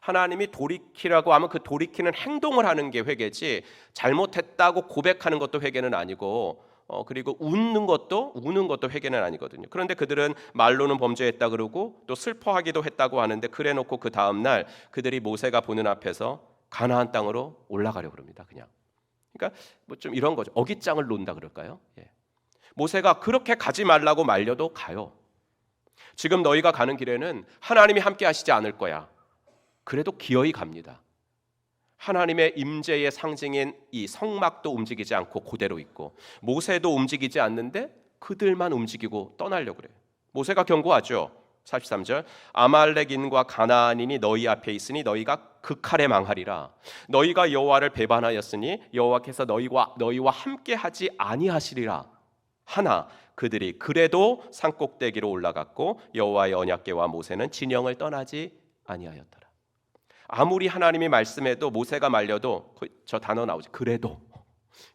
하나님이 돌이키라고 하면 그 돌이키는 행동을 하는 게 회개지 잘못했다고 고백하는 것도 회개는 아니고 그리고 우는 것도 회개는 아니거든요. 그런데 그들은 말로는 범죄했다 그러고 또 슬퍼하기도 했다고 하는데 그래놓고 그 다음 날 그들이 모세가 보는 앞에서 가나안 땅으로 올라가려고 합니다. 그러니까 뭐 좀 이런 거죠. 어깃장을 놓는다 그럴까요? 예. 모세가 그렇게 가지 말라고 말려도 가요. 지금 너희가 가는 길에는 하나님이 함께 하시지 않을 거야. 그래도 기어이 갑니다. 하나님의 임재의 상징인 이 성막도 움직이지 않고 그대로 있고 모세도 움직이지 않는데 그들만 움직이고 떠나려고 그래요. 모세가 경고하죠. 43절 아말렉인과 가나안인이 너희 앞에 있으니 너희가 그 칼에 망하리라. 너희가 여호와를 배반하였으니 여호와께서 너희와 함께 하지 아니하시리라. 하나 그들이 그래도 산꼭대기로 올라갔고 여호와의 언약궤와 모세는 진영을 떠나지 아니하였더라. 아무리 하나님이 말씀해도 모세가 말려도 저 단어 나오죠. 그래도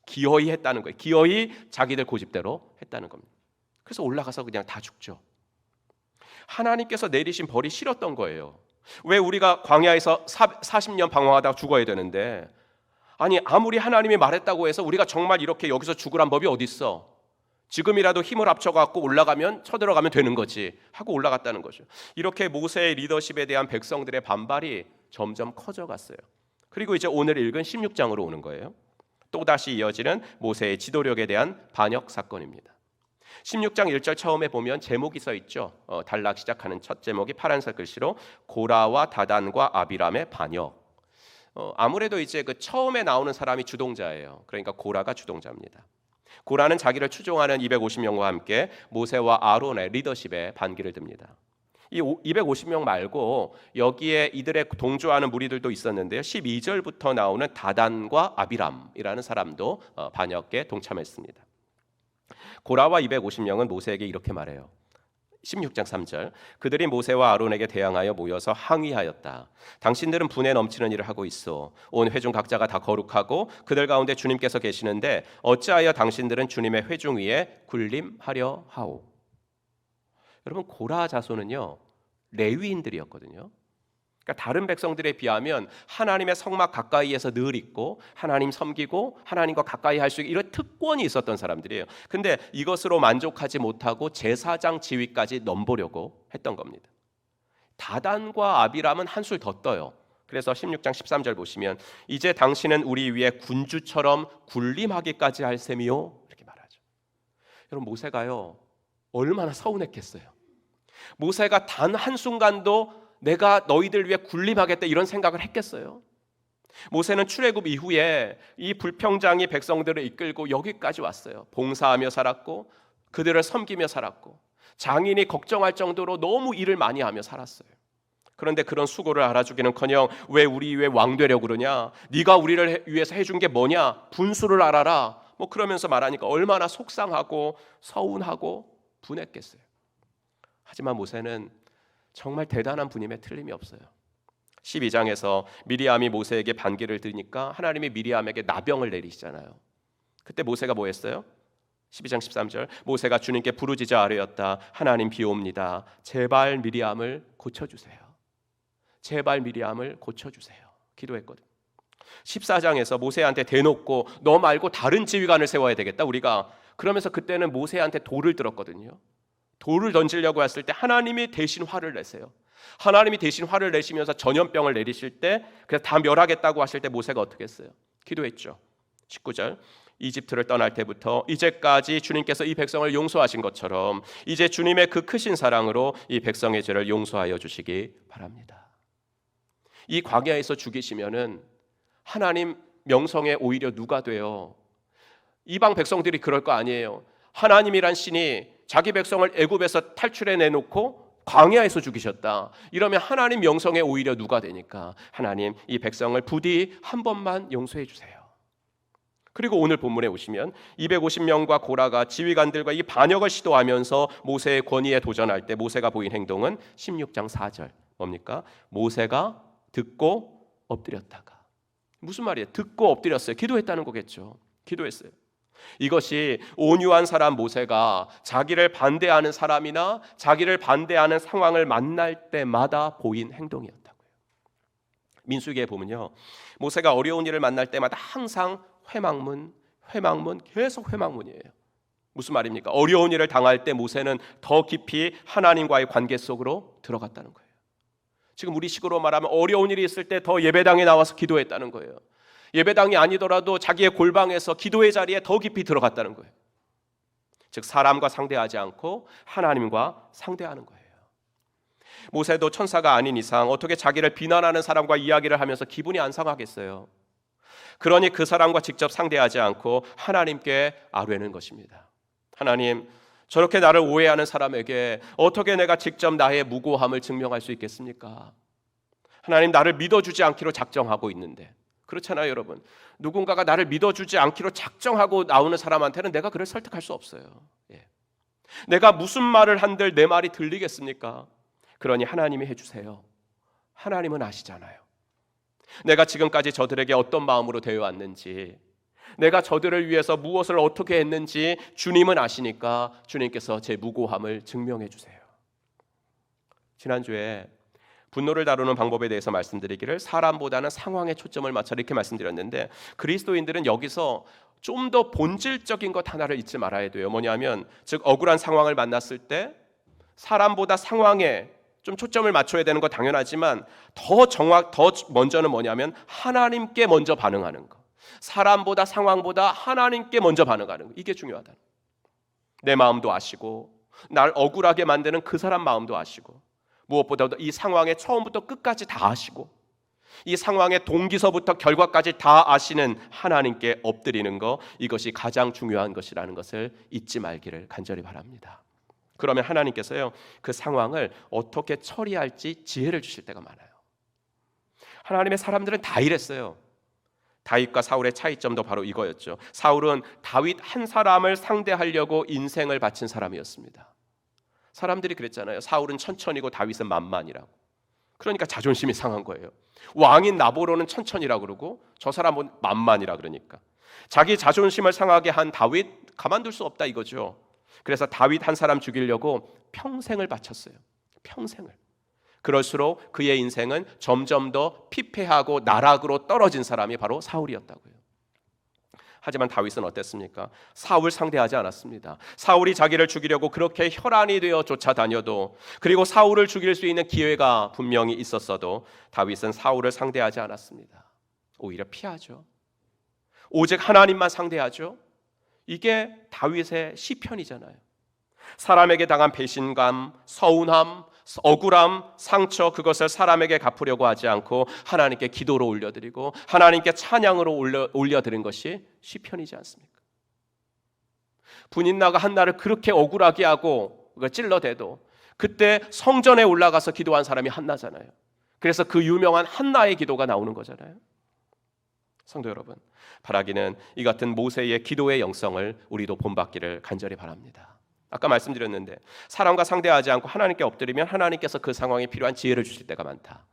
기어이 했다는 거예요. 기어이 자기들 고집대로 했다는 겁니다. 그래서 올라가서 그냥 다 죽죠. 하나님께서 내리신 벌이 싫었던 거예요. 왜 우리가 광야에서 40년 방황하다가 죽어야 되는데 아니 아무리 하나님이 말했다고 해서 우리가 정말 이렇게 여기서 죽으란 법이 어디 있어? 지금이라도 힘을 합쳐갖고 올라가면 쳐들어가면 되는 거지 하고 올라갔다는 거죠. 이렇게 모세의 리더십에 대한 백성들의 반발이 점점 커져갔어요. 그리고 이제 오늘 읽은 16장으로 오는 거예요. 또다시 이어지는 모세의 지도력에 대한 반역 사건입니다. 16장 1절 처음에 보면 제목이 써 있죠. 단락 시작하는 첫 제목이 파란색 글씨로 고라와 다단과 아비람의 반역. 아무래도 이제 그 처음에 나오는 사람이 주동자예요. 그러니까 고라가 주동자입니다. 고라는 자기를 추종하는 250명과 함께 모세와 아론의 리더십에 반기를 듭니다. 이 250명 말고 여기에 이들의 동조하는 무리들도 있었는데요. 12절부터 나오는 다단과 아비람이라는 사람도 반역에 동참했습니다. 고라와 250명은 모세에게 이렇게 말해요. 16장 3절 그들이 모세와 아론에게 대항하여 모여서 항의하였다. 당신들은 분에 넘치는 일을 하고 있어. 온 회중 각자가 다 거룩하고 그들 가운데 주님께서 계시는데 어찌하여 당신들은 주님의 회중 위에 군림하려 하오. 여러분 고라 자손은요 레위인들이었거든요. 그러니까 다른 백성들에 비하면 하나님의 성막 가까이에서 늘 있고 하나님 섬기고 하나님과 가까이 할 수 있는 이런 특권이 있었던 사람들이에요. 근데 이것으로 만족하지 못하고 제사장 지위까지 넘보려고 했던 겁니다. 다단과 아비람은 한술 더 떠요. 그래서 16장 13절 보시면 이제 당신은 우리 위에 군주처럼 군림하기까지 할 셈이요 이렇게 말하죠. 여러분 모세가요 얼마나 서운했겠어요. 모세가 단 한순간도 내가 너희들 위해 군림하겠다 이런 생각을 했겠어요. 모세는 출애굽 이후에 이 불평장이 백성들을 이끌고 여기까지 왔어요. 봉사하며 살았고 그들을 섬기며 살았고 장인이 걱정할 정도로 너무 일을 많이 하며 살았어요. 그런데 그런 수고를 알아주기는커녕 왜 우리 위해 왕 되려고 그러냐, 네가 우리를 위해서 해준 게 뭐냐, 분수를 알아라, 뭐 그러면서 말하니까 얼마나 속상하고 서운하고 분했겠어요. 하지만 모세는 정말 대단한 분임에 틀림이 없어요. 12장에서 미리암이 모세에게 반기를 드니까 하나님이 미리암에게 나병을 내리시잖아요. 그때 모세가 뭐 했어요? 12장 13절 모세가 주님께 부르짖어 아뢰었다. 하나님 비옵니다. 제발 미리암을 고쳐주세요. 제발 미리암을 고쳐주세요. 기도했거든요. 14장에서 모세한테 대놓고 너 말고 다른 지휘관을 세워야 되겠다 우리가. 그러면서 그때는 모세한테 돌을 들었거든요. 돌을 던지려고 했을 때 하나님이 대신 화를 내세요. 하나님이 대신 화를 내시면서 전염병을 내리실 때 그래서 다 멸하겠다고 하실 때 모세가 어떻게 했어요? 기도했죠. 19절 이집트를 떠날 때부터 이제까지 주님께서 이 백성을 용서하신 것처럼 이제 주님의 그 크신 사랑으로 이 백성의 죄를 용서하여 주시기 바랍니다. 이 광야에서 죽이시면은 하나님 명성에 오히려 누가 돼요? 이방 백성들이 그럴 거 아니에요. 하나님이란 신이 자기 백성을 애굽에서 탈출해 내놓고 광야에서 죽이셨다. 이러면 하나님 명성에 오히려 누가 되니까 하나님 이 백성을 부디 한 번만 용서해 주세요. 그리고 오늘 본문에 오시면 250명과 고라가 지휘관들과 이 반역을 시도하면서 모세의 권위에 도전할 때 모세가 보인 행동은 16장 4절 뭡니까? 모세가 듣고 엎드렸다가. 무슨 말이에요? 듣고 엎드렸어요. 기도했다는 거겠죠. 기도했어요. 이것이 온유한 사람 모세가 자기를 반대하는 사람이나 자기를 반대하는 상황을 만날 때마다 보인 행동이었다고요. 민수기에 보면요, 모세가 어려운 일을 만날 때마다 항상 회망문, 계속 회망문이에요. 무슨 말입니까? 어려운 일을 당할 때 모세는 더 깊이 하나님과의 관계 속으로 들어갔다는 거예요. 지금 우리 식으로 말하면 어려운 일이 있을 때 더 예배당에 나와서 기도했다는 거예요. 예배당이 아니더라도 자기의 골방에서 기도의 자리에 더 깊이 들어갔다는 거예요. 즉 사람과 상대하지 않고 하나님과 상대하는 거예요. 모세도 천사가 아닌 이상 어떻게 자기를 비난하는 사람과 이야기를 하면서 기분이 안 상하겠어요. 그러니 그 사람과 직접 상대하지 않고 하나님께 아뢰는 것입니다. 하나님, 저렇게 나를 오해하는 사람에게 어떻게 내가 직접 나의 무고함을 증명할 수 있겠습니까? 하나님, 나를 믿어주지 않기로 작정하고 있는데, 그렇잖아요 여러분. 누군가가 나를 믿어주지 않기로 작정하고 나오는 사람한테는 내가 그를 설득할 수 없어요. 내가 무슨 말을 한들 내 말이 들리겠습니까? 그러니 하나님이 해주세요. 하나님은 아시잖아요. 내가 지금까지 저들에게 어떤 마음으로 대해왔는지, 내가 저들을 위해서 무엇을 어떻게 했는지 주님은 아시니까 주님께서 제 무고함을 증명해 주세요. 지난주에 분노를 다루는 방법에 대해서 말씀드리기를 사람보다는 상황에 초점을 맞춰 이렇게 말씀드렸는데, 그리스도인들은 여기서 좀 더 본질적인 것 하나를 잊지 말아야 돼요. 뭐냐면 즉 억울한 상황을 만났을 때 사람보다 상황에 좀 초점을 맞춰야 되는 거 당연하지만 더 먼저는 뭐냐면 하나님께 먼저 반응하는 거. 사람보다 상황보다 하나님께 먼저 반응하는 거. 이게 중요하다. 내 마음도 아시고 날 억울하게 만드는 그 사람 마음도 아시고 무엇보다도 이 상황의 처음부터 끝까지 다 아시고 이 상황의 동기서부터 결과까지 다 아시는 하나님께 엎드리는 거, 이것이 가장 중요한 것이라는 것을 잊지 말기를 간절히 바랍니다. 그러면 하나님께서요 그 상황을 어떻게 처리할지 지혜를 주실 때가 많아요. 하나님의 사람들은 다 이랬어요. 다윗과 사울의 차이점도 바로 이거였죠. 사울은 다윗 한 사람을 상대하려고 인생을 바친 사람이었습니다. 사람들이 그랬잖아요. 사울은 천천히고 다윗은 만만이라고. 그러니까 자존심이 상한 거예요. 왕인 나보로는 천천히라 그러고 저 사람은 만만이라 그러니까 자기 자존심을 상하게 한 다윗 가만둘 수 없다 이거죠. 그래서 다윗 한 사람 죽이려고 평생을 바쳤어요. 평생을. 그럴수록 그의 인생은 점점 더 피폐하고 나락으로 떨어진 사람이 바로 사울이었다고요. 하지만 다윗은 어땠습니까? 사울 상대하지 않았습니다. 사울이 자기를 죽이려고 그렇게 혈안이 되어 쫓아다녀도, 그리고 사울을 죽일 수 있는 기회가 분명히 있었어도 다윗은 사울을 상대하지 않았습니다. 오히려 피하죠. 오직 하나님만 상대하죠. 이게 다윗의 시편이잖아요. 사람에게 당한 배신감, 서운함, 억울함, 상처, 그것을 사람에게 갚으려고 하지 않고 하나님께 기도로 올려드리고 하나님께 찬양으로 올려드린 것이 시편이지 않습니까? 분인나가 한나를 그렇게 억울하게 하고 찔러대도 그때 성전에 올라가서 기도한 사람이 한나잖아요. 그래서 그 유명한 한나의 기도가 나오는 거잖아요. 성도 여러분, 바라기는 이 같은 모세의 기도의 영성을 우리도 본받기를 간절히 바랍니다. 아까 말씀드렸는데 사람과 상대하지 않고 하나님께 엎드리면 하나님께서 그 상황에 필요한 지혜를 주실 때가 많다.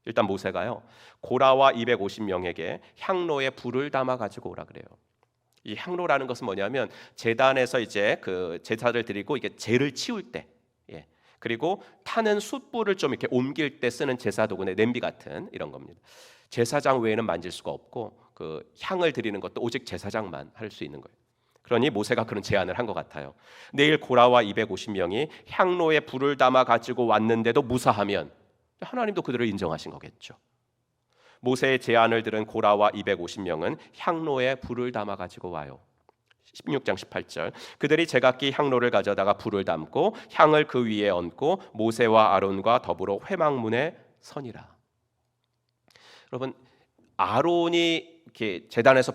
일단 모세가요, 고라와 250명에게 향로에 불을 담아 가지고 오라 그래요. 이 향로라는 것은 뭐냐면 제단에서 이제 그 제사를 드리고 이게 재를 치울 때, 그리고 타는 숯불을 좀 이렇게 옮길 때 쓰는 제사 도구의 냄비 같은 이런 겁니다. 제사장 외에는 만질 수가 없고 그 향을 드리는 것도 오직 제사장만 할 수 있는 거예요. 그러니 모세가 그런 제안을 한 것 같아요. 내일 고라와 250명이 향로에 불을 담아 가지고 왔는데도 무사하면 하나님도 그들을 인정하신 거겠죠. 모세의 제안을 들은 고라와 250명은 향로에 불을 담아 가지고 와요. 16장 18절, 그들이 제각기 향로를 가져다가 불을 담고 향을 그 위에 얹고 모세와 아론과 더불어 회막문에 서니라. 여러분, 아론이 이렇게 제단에서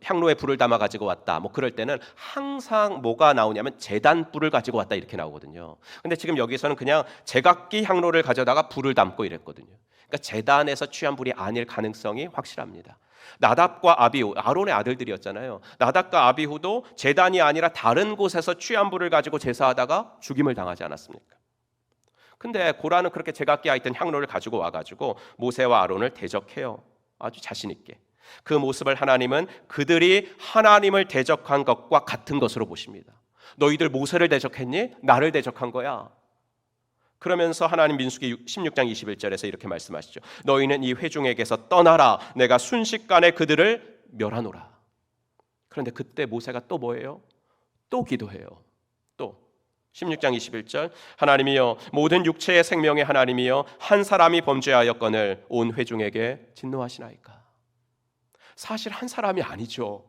향로에 불을 담아 가지고 왔다, 뭐 그럴 때는 항상 뭐가 나오냐면 제단 불을 가지고 왔다 이렇게 나오거든요. 근데 지금 여기서는 그냥 제각기 향로를 가져다가 불을 담고 이랬거든요. 그러니까 제단에서 취한 불이 아닐 가능성이 확실합니다. 나답과 아비후, 아론의 아들들이었잖아요. 나답과 아비후도 제단이 아니라 다른 곳에서 취한 불을 가지고 제사하다가 죽임을 당하지 않았습니까? 근데 고라는 그렇게 제각기 하여튼 향로를 가지고 와가지고 모세와 아론을 대적해요. 아주 자신 있게. 그 모습을 하나님은 그들이 하나님을 대적한 것과 같은 것으로 보십니다. 너희들 모세를 대적했니? 나를 대적한 거야. 그러면서 하나님 민수기 16장 21절에서 이렇게 말씀하시죠. 너희는 이 회중에게서 떠나라. 내가 순식간에 그들을 멸하노라. 그런데 그때 모세가 또 뭐예요? 또 기도해요. 또 16장 21절, 하나님이여 모든 육체의 생명의 하나님이여 한 사람이 범죄하였거늘 온 회중에게 진노하시나이까. 사실 한 사람이 아니죠.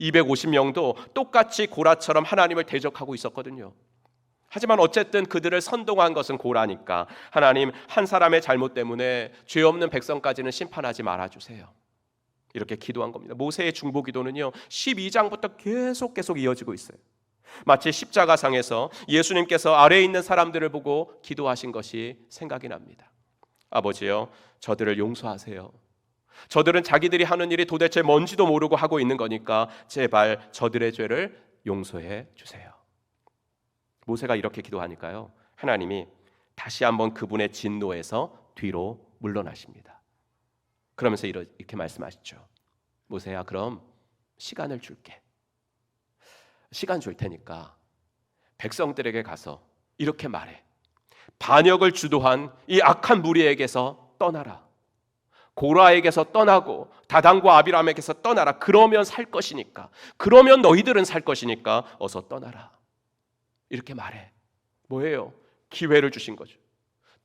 250명도 똑같이 고라처럼 하나님을 대적하고 있었거든요. 하지만 어쨌든 그들을 선동한 것은 고라니까 하나님, 한 사람의 잘못 때문에 죄 없는 백성까지는 심판하지 말아주세요. 이렇게 기도한 겁니다. 모세의 중보 기도는요 12장부터 계속 이어지고 있어요. 마치 십자가상에서 예수님께서 아래에 있는 사람들을 보고 기도하신 것이 생각이 납니다. 아버지여, 저들을 용서하세요. 저들은 자기들이 하는 일이 도대체 뭔지도 모르고 하고 있는 거니까 제발 저들의 죄를 용서해 주세요. 모세가 이렇게 기도하니까요 하나님이 다시 한번 그분의 진노에서 뒤로 물러나십니다. 그러면서 이렇게 말씀하시죠. 모세야, 그럼 시간을 줄게. 시간 줄 테니까 백성들에게 가서 이렇게 말해. 반역을 주도한 이 악한 무리에게서 떠나라. 고라에게서 떠나고 다단과 아비람에게서 떠나라. 그러면 살 것이니까. 그러면 너희들은 살 것이니까 어서 떠나라. 이렇게 말해. 뭐예요? 기회를 주신 거죠.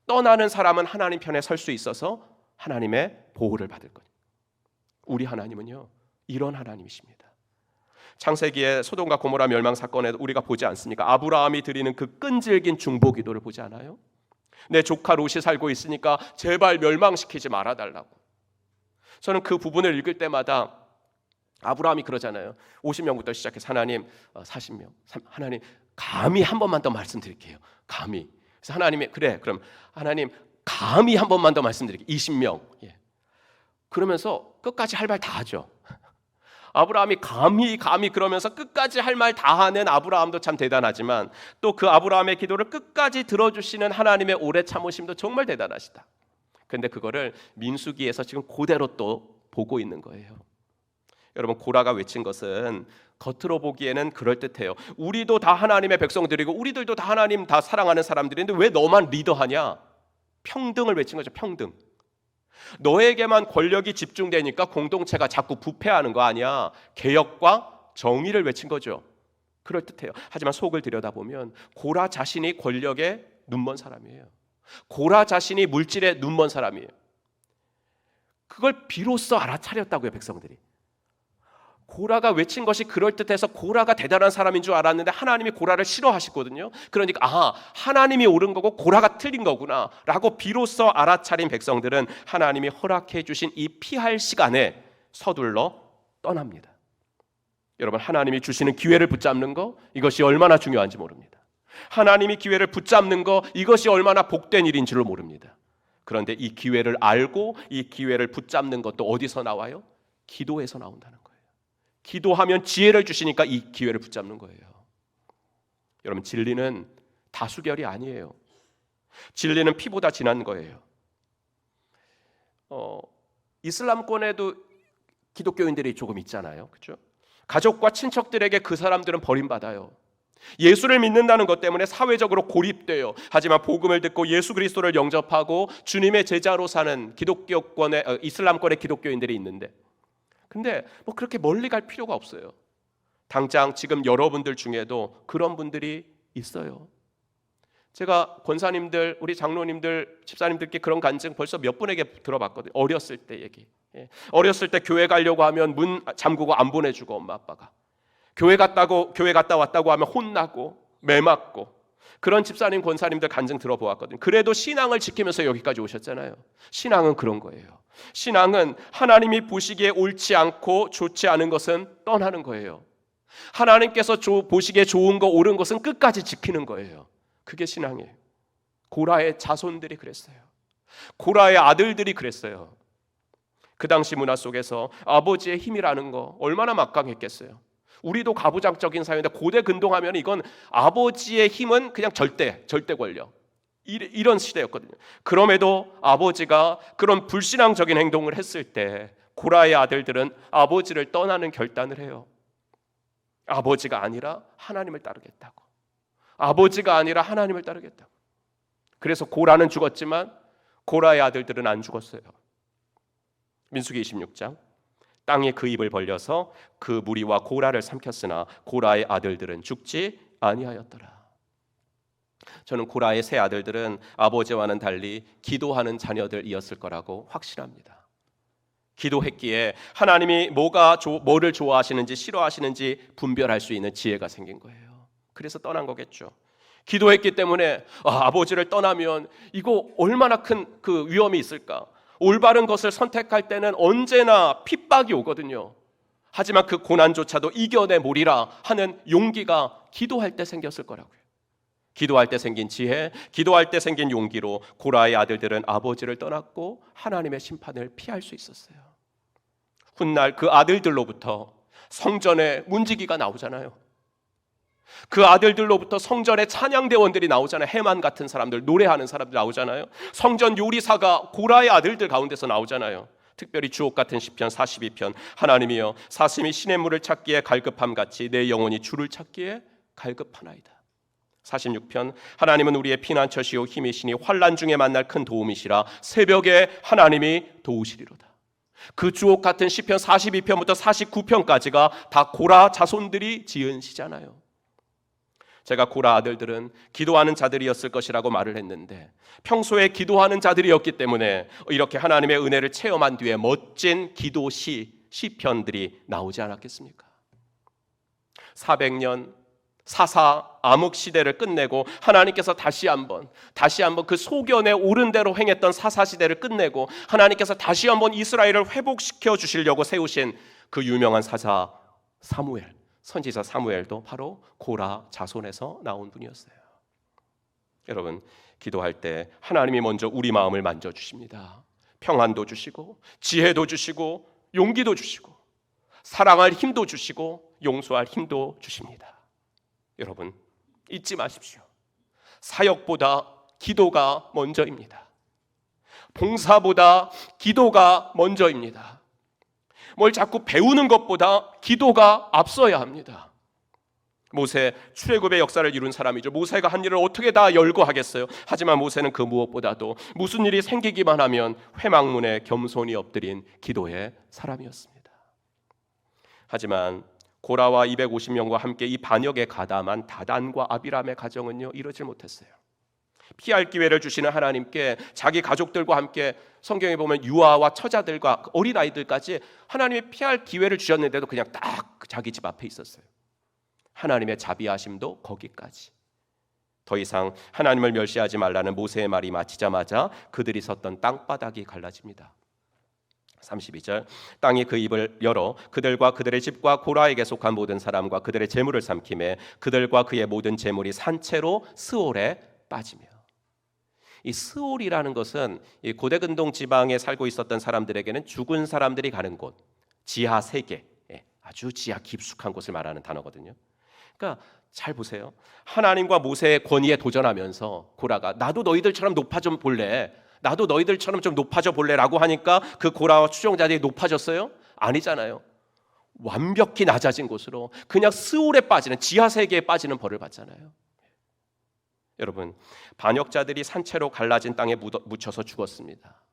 떠나는 사람은 하나님 편에 설 수 있어서 하나님의 보호를 받을 거예요. 우리 하나님은요 이런 하나님이십니다. 창세기의 소돔과 고모라 멸망 사건에 우리가 보지 않습니까? 아브라함이 드리는 그 끈질긴 중보 기도를 보지 않아요? 내 조카 롯이 살고 있으니까 제발 멸망시키지 말아달라고. 저는 그 부분을 읽을 때마다 아브라함이 그러잖아요. 50명부터 시작해서 하나님 40명. 하나님 감히 한 번만 더 말씀드릴게요. 감히. 그래서 하나님이 그래 그럼 하나님 감히 한 번만 더 말씀드릴게요. 20명. 그러면서 끝까지 할 말 다 하죠. 아브라함이 감히 그러면서 끝까지 할 말 다 하는 아브라함도 참 대단하지만 또 그 아브라함의 기도를 끝까지 들어주시는 하나님의 오래 참으심도 정말 대단하시다. 그런데 그거를 민수기에서 지금 그대로 또 보고 있는 거예요. 여러분, 고라가 외친 것은 겉으로 보기에는 그럴듯해요. 우리도 다 하나님의 백성들이고 우리들도 다 하나님 다 사랑하는 사람들인데 왜 너만 리더하냐? 평등을 외친 거죠. 평등. 너에게만 권력이 집중되니까 공동체가 자꾸 부패하는 거 아니야. 개혁과 정의를 외친 거죠. 그럴듯해요. 하지만 속을 들여다보면 고라 자신이 권력에 눈먼 사람이에요. 고라 자신이 물질에 눈먼 사람이에요. 그걸 비로소 알아차렸다고요, 백성들이. 고라가 외친 것이 그럴듯해서 고라가 대단한 사람인 줄 알았는데 하나님이 고라를 싫어하시거든요. 그러니까 하나님이 옳은 거고 고라가 틀린 거구나 라고 비로소 알아차린 백성들은 하나님이 허락해 주신 이 피할 시간에 서둘러 떠납니다. 여러분, 하나님이 주시는 기회를 붙잡는 거, 이것이 얼마나 중요한지 모릅니다. 하나님이 기회를 붙잡는 거, 이것이 얼마나 복된 일인 줄을 모릅니다. 그런데 이 기회를 알고 이 기회를 붙잡는 것도 어디서 나와요? 기도에서 나온다는 거예요. 기도하면 지혜를 주시니까 이 기회를 붙잡는 거예요. 여러분, 진리는 다수결이 아니에요. 진리는 피보다 진한 거예요. 이슬람권에도 기독교인들이 조금 있잖아요. 그렇죠? 가족과 친척들에게 그 사람들은 버림받아요. 예수를 믿는다는 것 때문에 사회적으로 고립돼요. 하지만 복음을 듣고 예수 그리스도를 영접하고 주님의 제자로 사는 기독교권의 이슬람권의 기독교인들이 있는데, 근데 뭐 그렇게 멀리 갈 필요가 없어요. 당장 지금 여러분들 중에도 그런 분들이 있어요. 제가 권사님들, 우리 장로님들, 집사님들께 그런 간증 벌써 몇 분에게 들어봤거든요. 어렸을 때 얘기. 어렸을 때 교회 가려고 하면 문 잠그고 안 보내주고 엄마 아빠가. 교회 갔다 왔다고 하면 혼나고 매맞고, 그런 집사님, 권사님들 간증 들어보았거든요. 그래도 신앙을 지키면서 여기까지 오셨잖아요. 신앙은 그런 거예요. 신앙은 하나님이 보시기에 옳지 않고 좋지 않은 것은 떠나는 거예요. 하나님께서 보시기에 좋은 거, 옳은 것은 끝까지 지키는 거예요. 그게 신앙이에요. 고라의 자손들이 그랬어요. 고라의 아들들이 그랬어요. 그 당시 문화 속에서 아버지의 힘이라는 거 얼마나 막강했겠어요. 우리도 가부장적인 사회인데 고대 근동하면 이건 아버지의 힘은 그냥 절대 권력, 이런 시대였거든요. 그럼에도 아버지가 그런 불신앙적인 행동을 했을 때 고라의 아들들은 아버지를 떠나는 결단을 해요. 아버지가 아니라 하나님을 따르겠다고. 아버지가 아니라 하나님을 따르겠다고. 그래서 고라는 죽었지만 고라의 아들들은 안 죽었어요. 민수기 26장. 땅에 그 입을 벌려서 그 무리와 고라를 삼켰으나 고라의 아들들은 죽지 아니하였더라. 저는 고라의 세 아들들은 아버지와는 달리 기도하는 자녀들이었을 거라고 확신합니다. 기도했기에 하나님이 뭐를 좋아하시는지 싫어하시는지 분별할 수 있는 지혜가 생긴 거예요. 그래서 떠난 거겠죠. 기도했기 때문에 아버지를 떠나면 이거 얼마나 큰 그 위험이 있을까. 올바른 것을 선택할 때는 언제나 핍박이 오거든요. 하지만 그 고난조차도 이겨내보리라 하는 용기가 기도할 때 생겼을 거라고요. 기도할 때 생긴 지혜, 기도할 때 생긴 용기로 고라의 아들들은 아버지를 떠났고 하나님의 심판을 피할 수 있었어요. 훗날 그 아들들로부터 성전에 문지기가 나오잖아요. 그 아들들로부터 성전에 찬양대원들이 나오잖아요. 해만 같은 사람들, 노래하는 사람들 나오잖아요. 성전 요리사가 고라의 아들들 가운데서 나오잖아요. 특별히 주옥 같은 시편 42편. 하나님이여, 사슴이 시냇물을 찾기에 갈급함같이 내 영혼이 주를 찾기에 갈급하나이다. 46편. 하나님은 우리의 피난처시요 힘이시니 환난 중에 만날 큰 도움이시라. 새벽에 하나님이 도우시리로다. 그 주옥 같은 시편 42편부터 49편까지가 다 고라 자손들이 지은 시잖아요. 제가 고라 아들들은 기도하는 자들이었을 것이라고 말을 했는데 평소에 기도하는 자들이었기 때문에 이렇게 하나님의 은혜를 체험한 뒤에 멋진 기도 시편들이 나오지 않았겠습니까? 400년 사사 암흑 시대를 끝내고 하나님께서 다시 한번 그 소견에 옳은 대로 행했던 사사 시대를 끝내고 하나님께서 다시 한번 이스라엘을 회복시켜 주시려고 세우신 그 유명한 사사 사무엘, 선지자 사무엘도 바로 고라 자손에서 나온 분이었어요. 여러분, 기도할 때 하나님이 먼저 우리 마음을 만져주십니다. 평안도 주시고 지혜도 주시고 용기도 주시고 사랑할 힘도 주시고 용서할 힘도 주십니다. 여러분, 잊지 마십시오. 사역보다 기도가 먼저입니다. 봉사보다 기도가 먼저입니다. 뭘 자꾸 배우는 것보다 기도가 앞서야 합니다. 모세, 출애굽의 역사를 이룬 사람이죠. 모세가 한 일을 어떻게 다 열거하겠어요? 하지만 모세는 그 무엇보다도 무슨 일이 생기기만 하면 회막문에 겸손히 엎드린 기도의 사람이었습니다. 하지만 고라와 250명과 함께 이 반역에 가담한 다단과 아비람의 가정은요, 이러질 못했어요. 피할 기회를 주시는 하나님께 자기 가족들과 함께, 성경에 보면 유아와 처자들과 어린아이들까지 하나님이 피할 기회를 주셨는데도 그냥 딱 자기 집 앞에 있었어요. 하나님의 자비하심도 거기까지. 더 이상 하나님을 멸시하지 말라는 모세의 말이 마치자마자 그들이 섰던 땅바닥이 갈라집니다. 32절, 땅이 그 입을 열어 그들과 그들의 집과 고라에게 속한 모든 사람과 그들의 재물을 삼키매 그들과 그의 모든 재물이 산채로 스올에 빠지며. 이 스올이라는 것은 이 고대 근동 지방에 살고 있었던 사람들에게는 죽은 사람들이 가는 곳, 지하 세계, 아주 지하 깊숙한 곳을 말하는 단어거든요. 그러니까 잘 보세요. 하나님과 모세의 권위에 도전하면서 고라가 나도 너희들처럼 높아 좀 볼래, 나도 너희들처럼 좀 높아져 볼래라고 하니까 그 고라와 추종자들이 높아졌어요? 아니잖아요. 완벽히 낮아진 곳으로 그냥 스올에 빠지는, 지하 세계에 빠지는 벌을 받잖아요. 여러분, 반역자들이 산채로 갈라진 땅에 묻혀서 죽었습니다.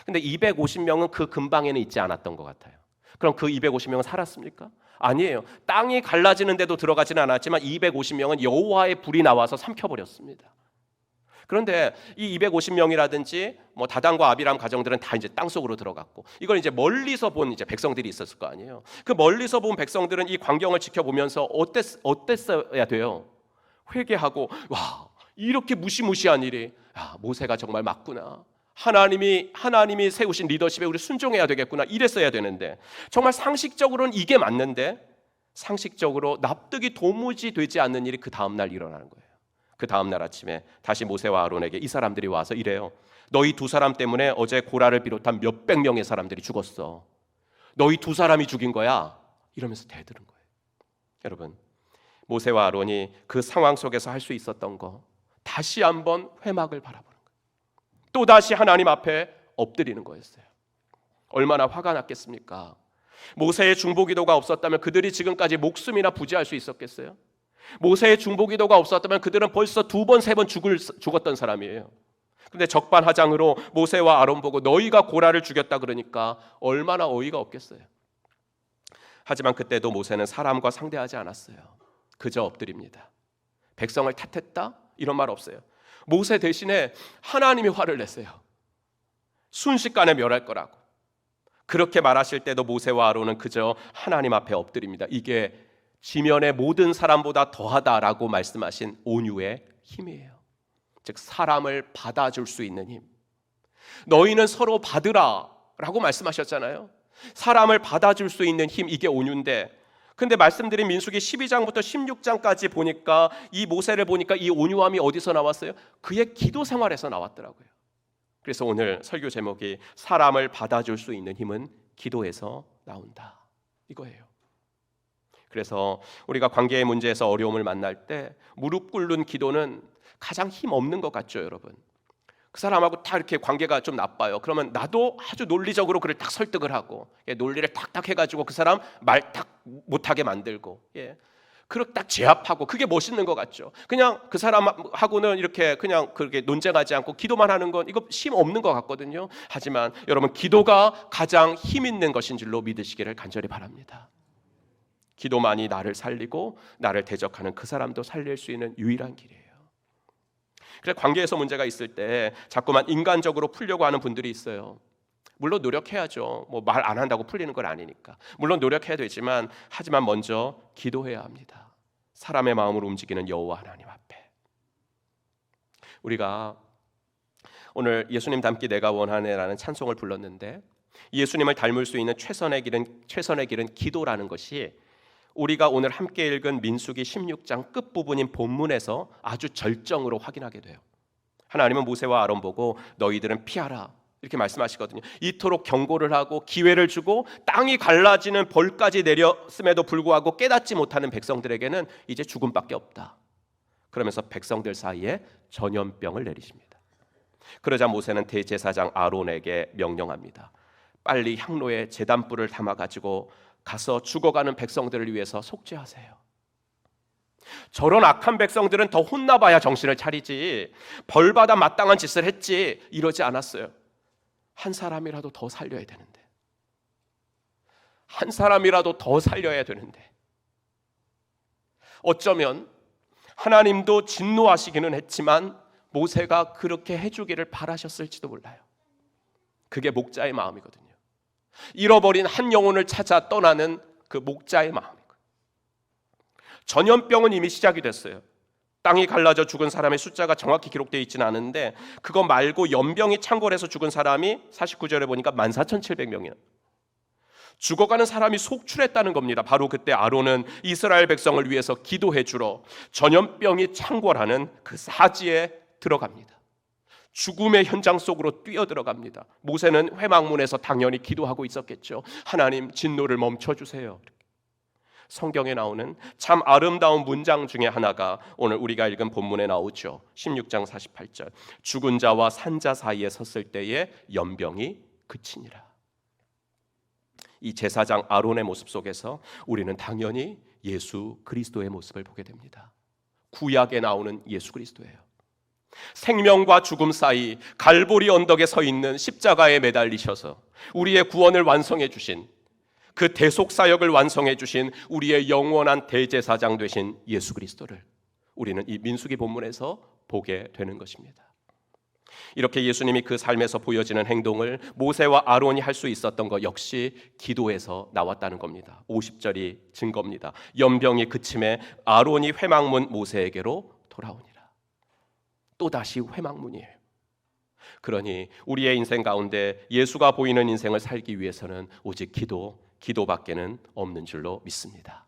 근데 250명은 그 근방에는 있지 않았던 것 같아요. 그럼 그 250명은 살았습니까? 아니에요. 땅이 갈라지는 데도 들어가지는 않았지만 250명은 여호와의 불이 나와서 삼켜버렸습니다. 그런데 이 250명이라든지 뭐 다단과 아비람 가정들은 다 이제 땅 속으로 들어갔고, 이걸 이제 멀리서 본 이제 백성들이 있었을 거 아니에요. 그 멀리서 본 백성들은 이 광경을 지켜보면서 어땠어야 돼요? 회개하고, 와, 이렇게 무시무시한 일이, 모세가 정말 맞구나. 하나님이 세우신 리더십에 우리 순종해야 되겠구나. 이랬어야 되는데, 정말 상식적으로는 이게 맞는데 상식적으로 납득이 도무지 되지 않는 일이 그 다음 날 일어나는 거예요. 그 다음 날 아침에 다시 모세와 아론에게 이 사람들이 와서 이래요. 너희 두 사람 때문에 어제 고라를 비롯한 몇백 명의 사람들이 죽었어. 너희 두 사람이 죽인 거야. 이러면서 대드는 거예요. 여러분, 모세와 아론이 그 상황 속에서 할 수 있었던 거, 다시 한번 회막을 바라보는 거예요. 또다시 하나님 앞에 엎드리는 거였어요. 얼마나 화가 났겠습니까? 모세의 중보기도가 없었다면 그들이 지금까지 목숨이나 부지할 수 있었겠어요? 모세의 중보기도가 없었다면 그들은 벌써 2번, 3번 죽었던 사람이에요. 근데 적반하장으로 모세와 아론 보고 너희가 고라를 죽였다 그러니까 얼마나 어이가 없겠어요. 하지만 그때도 모세는 사람과 상대하지 않았어요. 그저 엎드립니다. 백성을 탓했다? 이런 말 없어요. 모세 대신에 하나님이 화를 냈어요. 순식간에 멸할 거라고. 그렇게 말하실 때도 모세와 아론은 그저 하나님 앞에 엎드립니다. 이게 지면의 모든 사람보다 더하다라고 말씀하신 온유의 힘이에요. 즉 사람을 받아줄 수 있는 힘. 너희는 서로 받으라 라고 말씀하셨잖아요. 사람을 받아줄 수 있는 힘, 이게 온유인데, 근데 말씀드린 민수기 12장부터 16장까지 보니까 이 모세를 보니까 이 온유함이 어디서 나왔어요? 그의 기도 생활에서 나왔더라고요. 그래서 오늘 설교 제목이 사람을 받아줄 수 있는 힘은 기도에서 나온다, 이거예요. 그래서 우리가 관계의 문제에서 어려움을 만날 때 무릎 꿇는 기도는 가장 힘 없는 것 같죠, 여러분? 그 사람하고 다 이렇게 관계가 좀 나빠요. 그러면 나도 아주 논리적으로 그를 딱 설득을 하고, 논리를 탁탁 해가지고 그 사람 말 딱 못하게 만들고, 그렇게 딱 제압하고, 그게 멋있는 것 같죠. 그냥 그 사람하고는 이렇게 그냥 그렇게 논쟁하지 않고 기도만 하는 건 이거 힘 없는 것 같거든요. 하지만 여러분, 기도가 가장 힘 있는 것인 줄로 믿으시기를 간절히 바랍니다. 기도만이 나를 살리고 나를 대적하는 그 사람도 살릴 수 있는 유일한 길이에요. 그래서 관계에서 문제가 있을 때 자꾸만 인간적으로 풀려고 하는 분들이 있어요. 물론 노력해야죠. 뭐 말 안 한다고 풀리는 건 아니니까. 물론 노력해야 되지만, 하지만 먼저 기도해야 합니다. 사람의 마음을 움직이는 여호와 하나님 앞에. 우리가 오늘 예수님 닮기 내가 원하네라는 찬송을 불렀는데, 예수님을 닮을 수 있는 최선의 길은 기도라는 것이 우리가 오늘 함께 읽은 민수기 16장 끝부분인 본문에서 아주 절정으로 확인하게 돼요. 하나님은 모세와 아론 보고 너희들은 피하라 이렇게 말씀하시거든요. 이토록 경고를 하고 기회를 주고 땅이 갈라지는 벌까지 내렸음에도 불구하고 깨닫지 못하는 백성들에게는 이제 죽음밖에 없다. 그러면서 백성들 사이에 전염병을 내리십니다. 그러자 모세는 대제사장 아론에게 명령합니다. 빨리 향로에 제단불을 담아가지고 가서 죽어가는 백성들을 위해서 속죄하세요. 저런 악한 백성들은 더 혼나봐야 정신을 차리지, 벌받아 마땅한 짓을 했지 이러지 않았어요. 한 사람이라도 더 살려야 되는데, 한 사람이라도 더 살려야 되는데, 어쩌면 하나님도 진노하시기는 했지만 모세가 그렇게 해주기를 바라셨을지도 몰라요. 그게 목자의 마음이거든요. 잃어버린 한 영혼을 찾아 떠나는 그 목자의 마음이거든요. 전염병은 이미 시작이 됐어요. 땅이 갈라져 죽은 사람의 숫자가 정확히 기록되어 있지는 않은데, 그거 말고 연병이 창궐해서 죽은 사람이 49절에 보니까 14,700명이에요. 죽어가는 사람이 속출했다는 겁니다. 바로 그때 아론은 이스라엘 백성을 위해서 기도해 주러 전염병이 창궐하는 그 사지에 들어갑니다. 죽음의 현장 속으로 뛰어들어갑니다. 모세는 회막문에서 당연히 기도하고 있었겠죠. 하나님, 진노를 멈춰주세요. 성경에 나오는 참 아름다운 문장 중에 하나가 오늘 우리가 읽은 본문에 나오죠. 16장 48절, 죽은 자와 산 자 사이에 섰을 때에 연병이 그치니라. 이 제사장 아론의 모습 속에서 우리는 당연히 예수 그리스도의 모습을 보게 됩니다. 구약에 나오는 예수 그리스도예요. 생명과 죽음 사이 갈보리 언덕에 서 있는 십자가에 매달리셔서 우리의 구원을 완성해 주신, 그 대속사역을 완성해 주신 우리의 영원한 대제사장 되신 예수 그리스도를 우리는 이 민수기 본문에서 보게 되는 것입니다. 이렇게 예수님이 그 삶에서 보여지는 행동을 모세와 아론이 할 수 있었던 것 역시 기도에서 나왔다는 겁니다. 50절이 증거입니다. 연병이 그침에 아론이 회막문 모세에게로 돌아오니라. 또다시 회막문이에요. 그러니 우리의 인생 가운데 예수가 보이는 인생을 살기 위해서는 오직 기도밖에는 없는 줄로 믿습니다.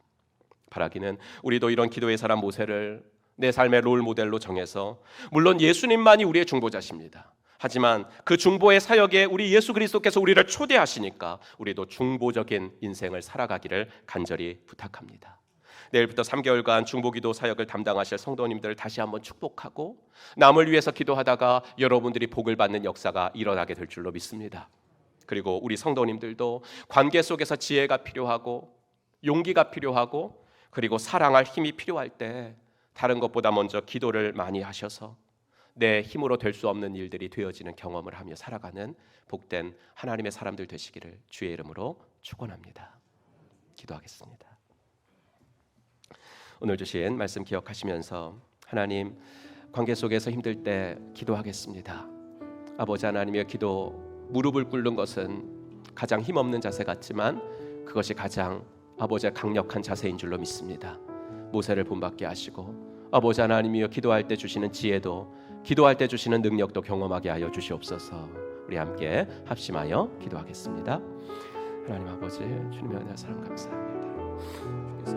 바라기는 우리도 이런 기도의 사람 모세를 내 삶의 롤 모델로 정해서, 물론 예수님만이 우리의 중보자십니다. 하지만 그 중보의 사역에 우리 예수 그리스도께서 우리를 초대하시니까 우리도 중보적인 인생을 살아가기를 간절히 부탁합니다. 내일부터 3개월간 중보기도 사역을 담당하실 성도님들을 다시 한번 축복하고, 남을 위해서 기도하다가 여러분들이 복을 받는 역사가 일어나게 될 줄로 믿습니다. 그리고 우리 성도님들도 관계 속에서 지혜가 필요하고 용기가 필요하고 그리고 사랑할 힘이 필요할 때 다른 것보다 먼저 기도를 많이 하셔서 내 힘으로 될 수 없는 일들이 되어지는 경험을 하며 살아가는 복된 하나님의 사람들 되시기를 주의 이름으로 축원합니다. 기도하겠습니다. 오늘 주신 말씀 기억하시면서 하나님, 관계 속에서 힘들 때 기도하겠습니다. 아버지 하나님의 기도, 무릎을 꿇는 것은 가장 힘없는 자세 같지만 그것이 가장 아버지의 강력한 자세인 줄로 믿습니다. 모세를 본받게 하시고 아버지 하나님이여, 기도할 때 주시는 지혜도, 기도할 때 주시는 능력도 경험하게 하여 주시옵소서. 우리 함께 합심하여 기도하겠습니다. 하나님 아버지, 주님의 은혜 사랑 감사합니다. 주께서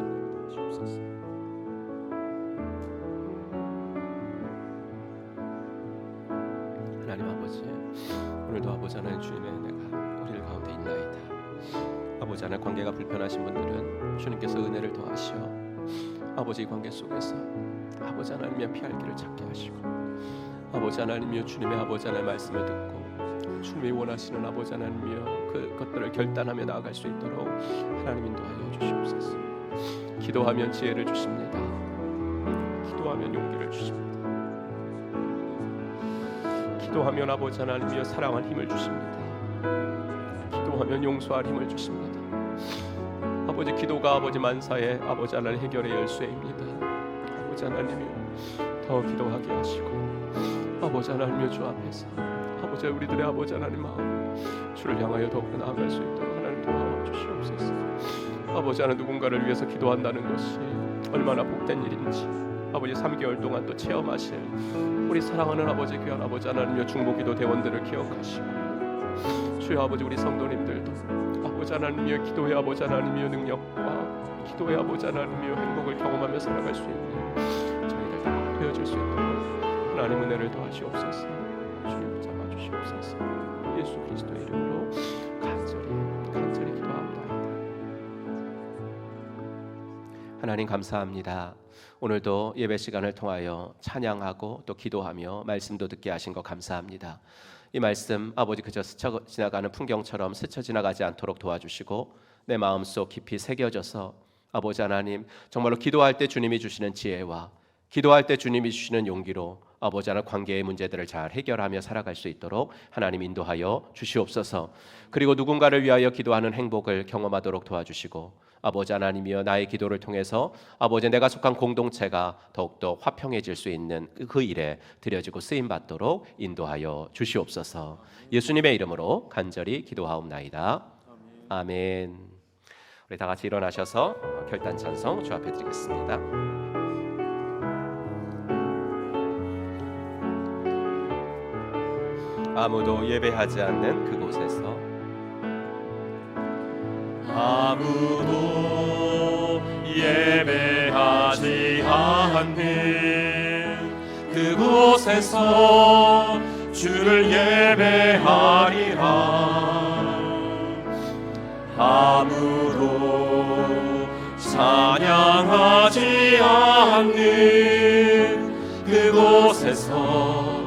주옵소서. 하나님 아버지, 오늘도 아버지 하나님 주님의 은혜가 우리를 가운데 있나이다. 아버지 하나님, 관계가 불편하신 분들은 주님께서 은혜를 더하시어 아버지 관계 속에서 아버지 하나님의 피할 길을 찾게 하시고, 아버지 하나님이여, 주님의 아버지 하나님의 말씀을 듣고 주님이 원하시는 아버지 하나님이여 그것들을 결단하며 나아갈 수 있도록 하나님 인도하여 주시옵소서. 기도하면 지혜를 주십니다. 기도하면 용기를 주십니다. 기도하면 아버지 하나님이여 사랑할 힘을 주십니다. 기도하면 용서할 힘을 주십니다. 아버지, 기도가 아버지 만사의 아버지 하나님 해결의 열쇠입니다. 아버지 하나님이여, 더 기도하게 하시고 아버지 하나님이여, 주 앞에서 아버지 우리들의 아버지 하나님 마음 주를 향하여 더욱 나아갈 수 있도록 하나님 도와주시옵소서. 아버지 하나님, 누군가를 위해서 기도한다는 것이 얼마나 복된 일인지 아버지 3개월 동안 또 체험하실 우리 사랑하는 아버지 귀한 아버지 하나님이여, 중보기도 대원들을 기억하시고 주여 아버지, 우리 성도님들도 아버지 하나님이여 기도의 아버지 하나님이여 능력과 기도의 아버지 하나님이여 행복을 경험하며 살아갈 수 있는 저희들 다 되어질 수 있도록 하나님 은혜를 더하시옵소서. 주님 붙잡아 주시옵소서. 예수 그리스도의 이름으로 간절히 기도합니다. 하나님 감사합니다. 오늘도 예배 시간을 통하여 찬양하고 또 기도하며 말씀도 듣게 하신 것 감사합니다. 이 말씀 아버지 그저 스쳐 지나가는 풍경처럼 스쳐 지나가지 않도록 도와주시고 내 마음속 깊이 새겨져서 아버지 하나님 정말로 기도할 때 주님이 주시는 지혜와 기도할 때 주님이 주시는 용기로 아버지 하나님 관계의 문제들을 잘 해결하며 살아갈 수 있도록 하나님 인도하여 주시옵소서. 그리고 누군가를 위하여 기도하는 행복을 경험하도록 도와주시고 아버지 하나님이여 나의 기도를 통해서 아버지 내가 속한 공동체가 더욱더 화평해질 수 있는 그 일에 드려지고 쓰임받도록 인도하여 주시옵소서. 예수님의 이름으로 간절히 기도하옵나이다. 아멘. 우리 다 같이 일어나셔서 결단 찬송 주 앞에 드리겠습니다. 아무도 예배하지 않는 그곳에서 아무도 예배하지 않는 그곳에서 주를 예배하리라. 아무도 찬양하지 않는 그곳에서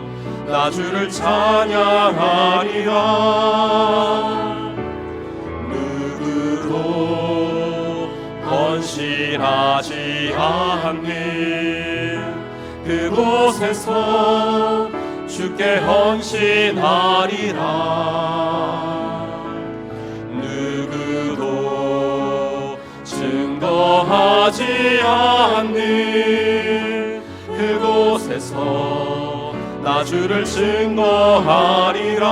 나 주를 찬양하리라. 누구도 헌신하지 않는 그곳에서 주께 헌신하리라. 누구도 증거하지 않는 그곳에서 나 주를 증거하리라.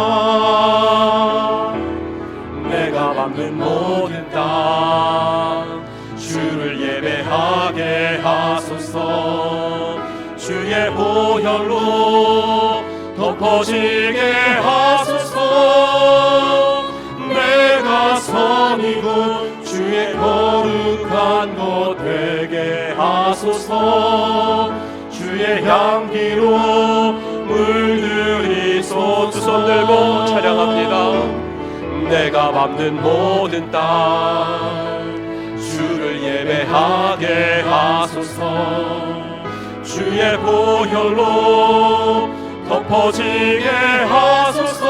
내가 밟는 모든 땅 주를 예배하게 하소서. 주의 보혈로 덮어지게 하소서. 내가 선이고 주의 거룩한 것 되게 하소서. 주의 향기로 물들이소. 두 손 들고 찬양합니다. 내가 밟는 모든 땅 주를 예배하게 하소서. 주의 보혈로 덮어지게 하소서.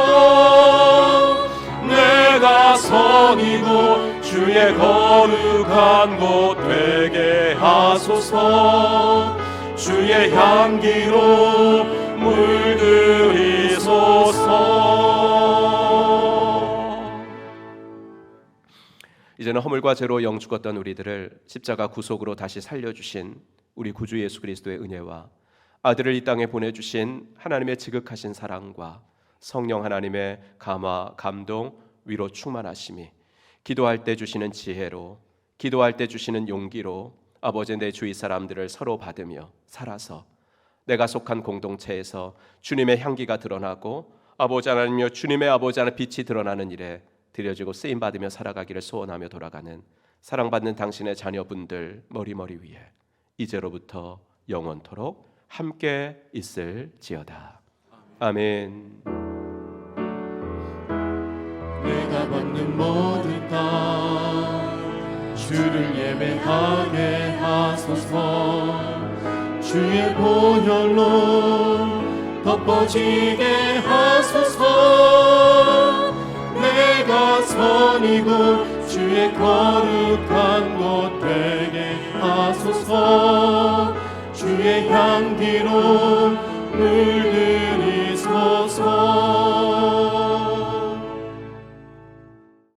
내가 선이고 주의 거룩한 곳 되게 하소서. 주의 향기로 물들이소서. 이제는 허물과 죄로 영 죽었던 우리들을 십자가 구속으로 다시 살려주신 우리 구주 예수 그리스도의 은혜와 아들을 이 땅에 보내주신 하나님의 지극하신 사랑과 성령 하나님의 감화, 감동, 위로 충만하심이 기도할 때 주시는 지혜로 기도할 때 주시는 용기로 아버지 내 주위 사람들을 서로 받으며 살아서 내가 속한 공동체에서 주님의 향기가 드러나고 아버지 하나님이여 주님의 아버지 하나님 빛이 드러나는 일에 드려지고 쓰임받으며 살아가기를 소원하며 돌아가는 사랑받는 당신의 자녀분들 머리머리 위에 이제로부터 영원토록 함께 있을지어다. 아멘. 내가 받는 모든 땅 주를 예배하게 하소서. 주의 보혈로 덮어지게 하소서. 내가 선이고 주의 거룩한 곳 되게 하소서. 주의 향기로 물들이소서.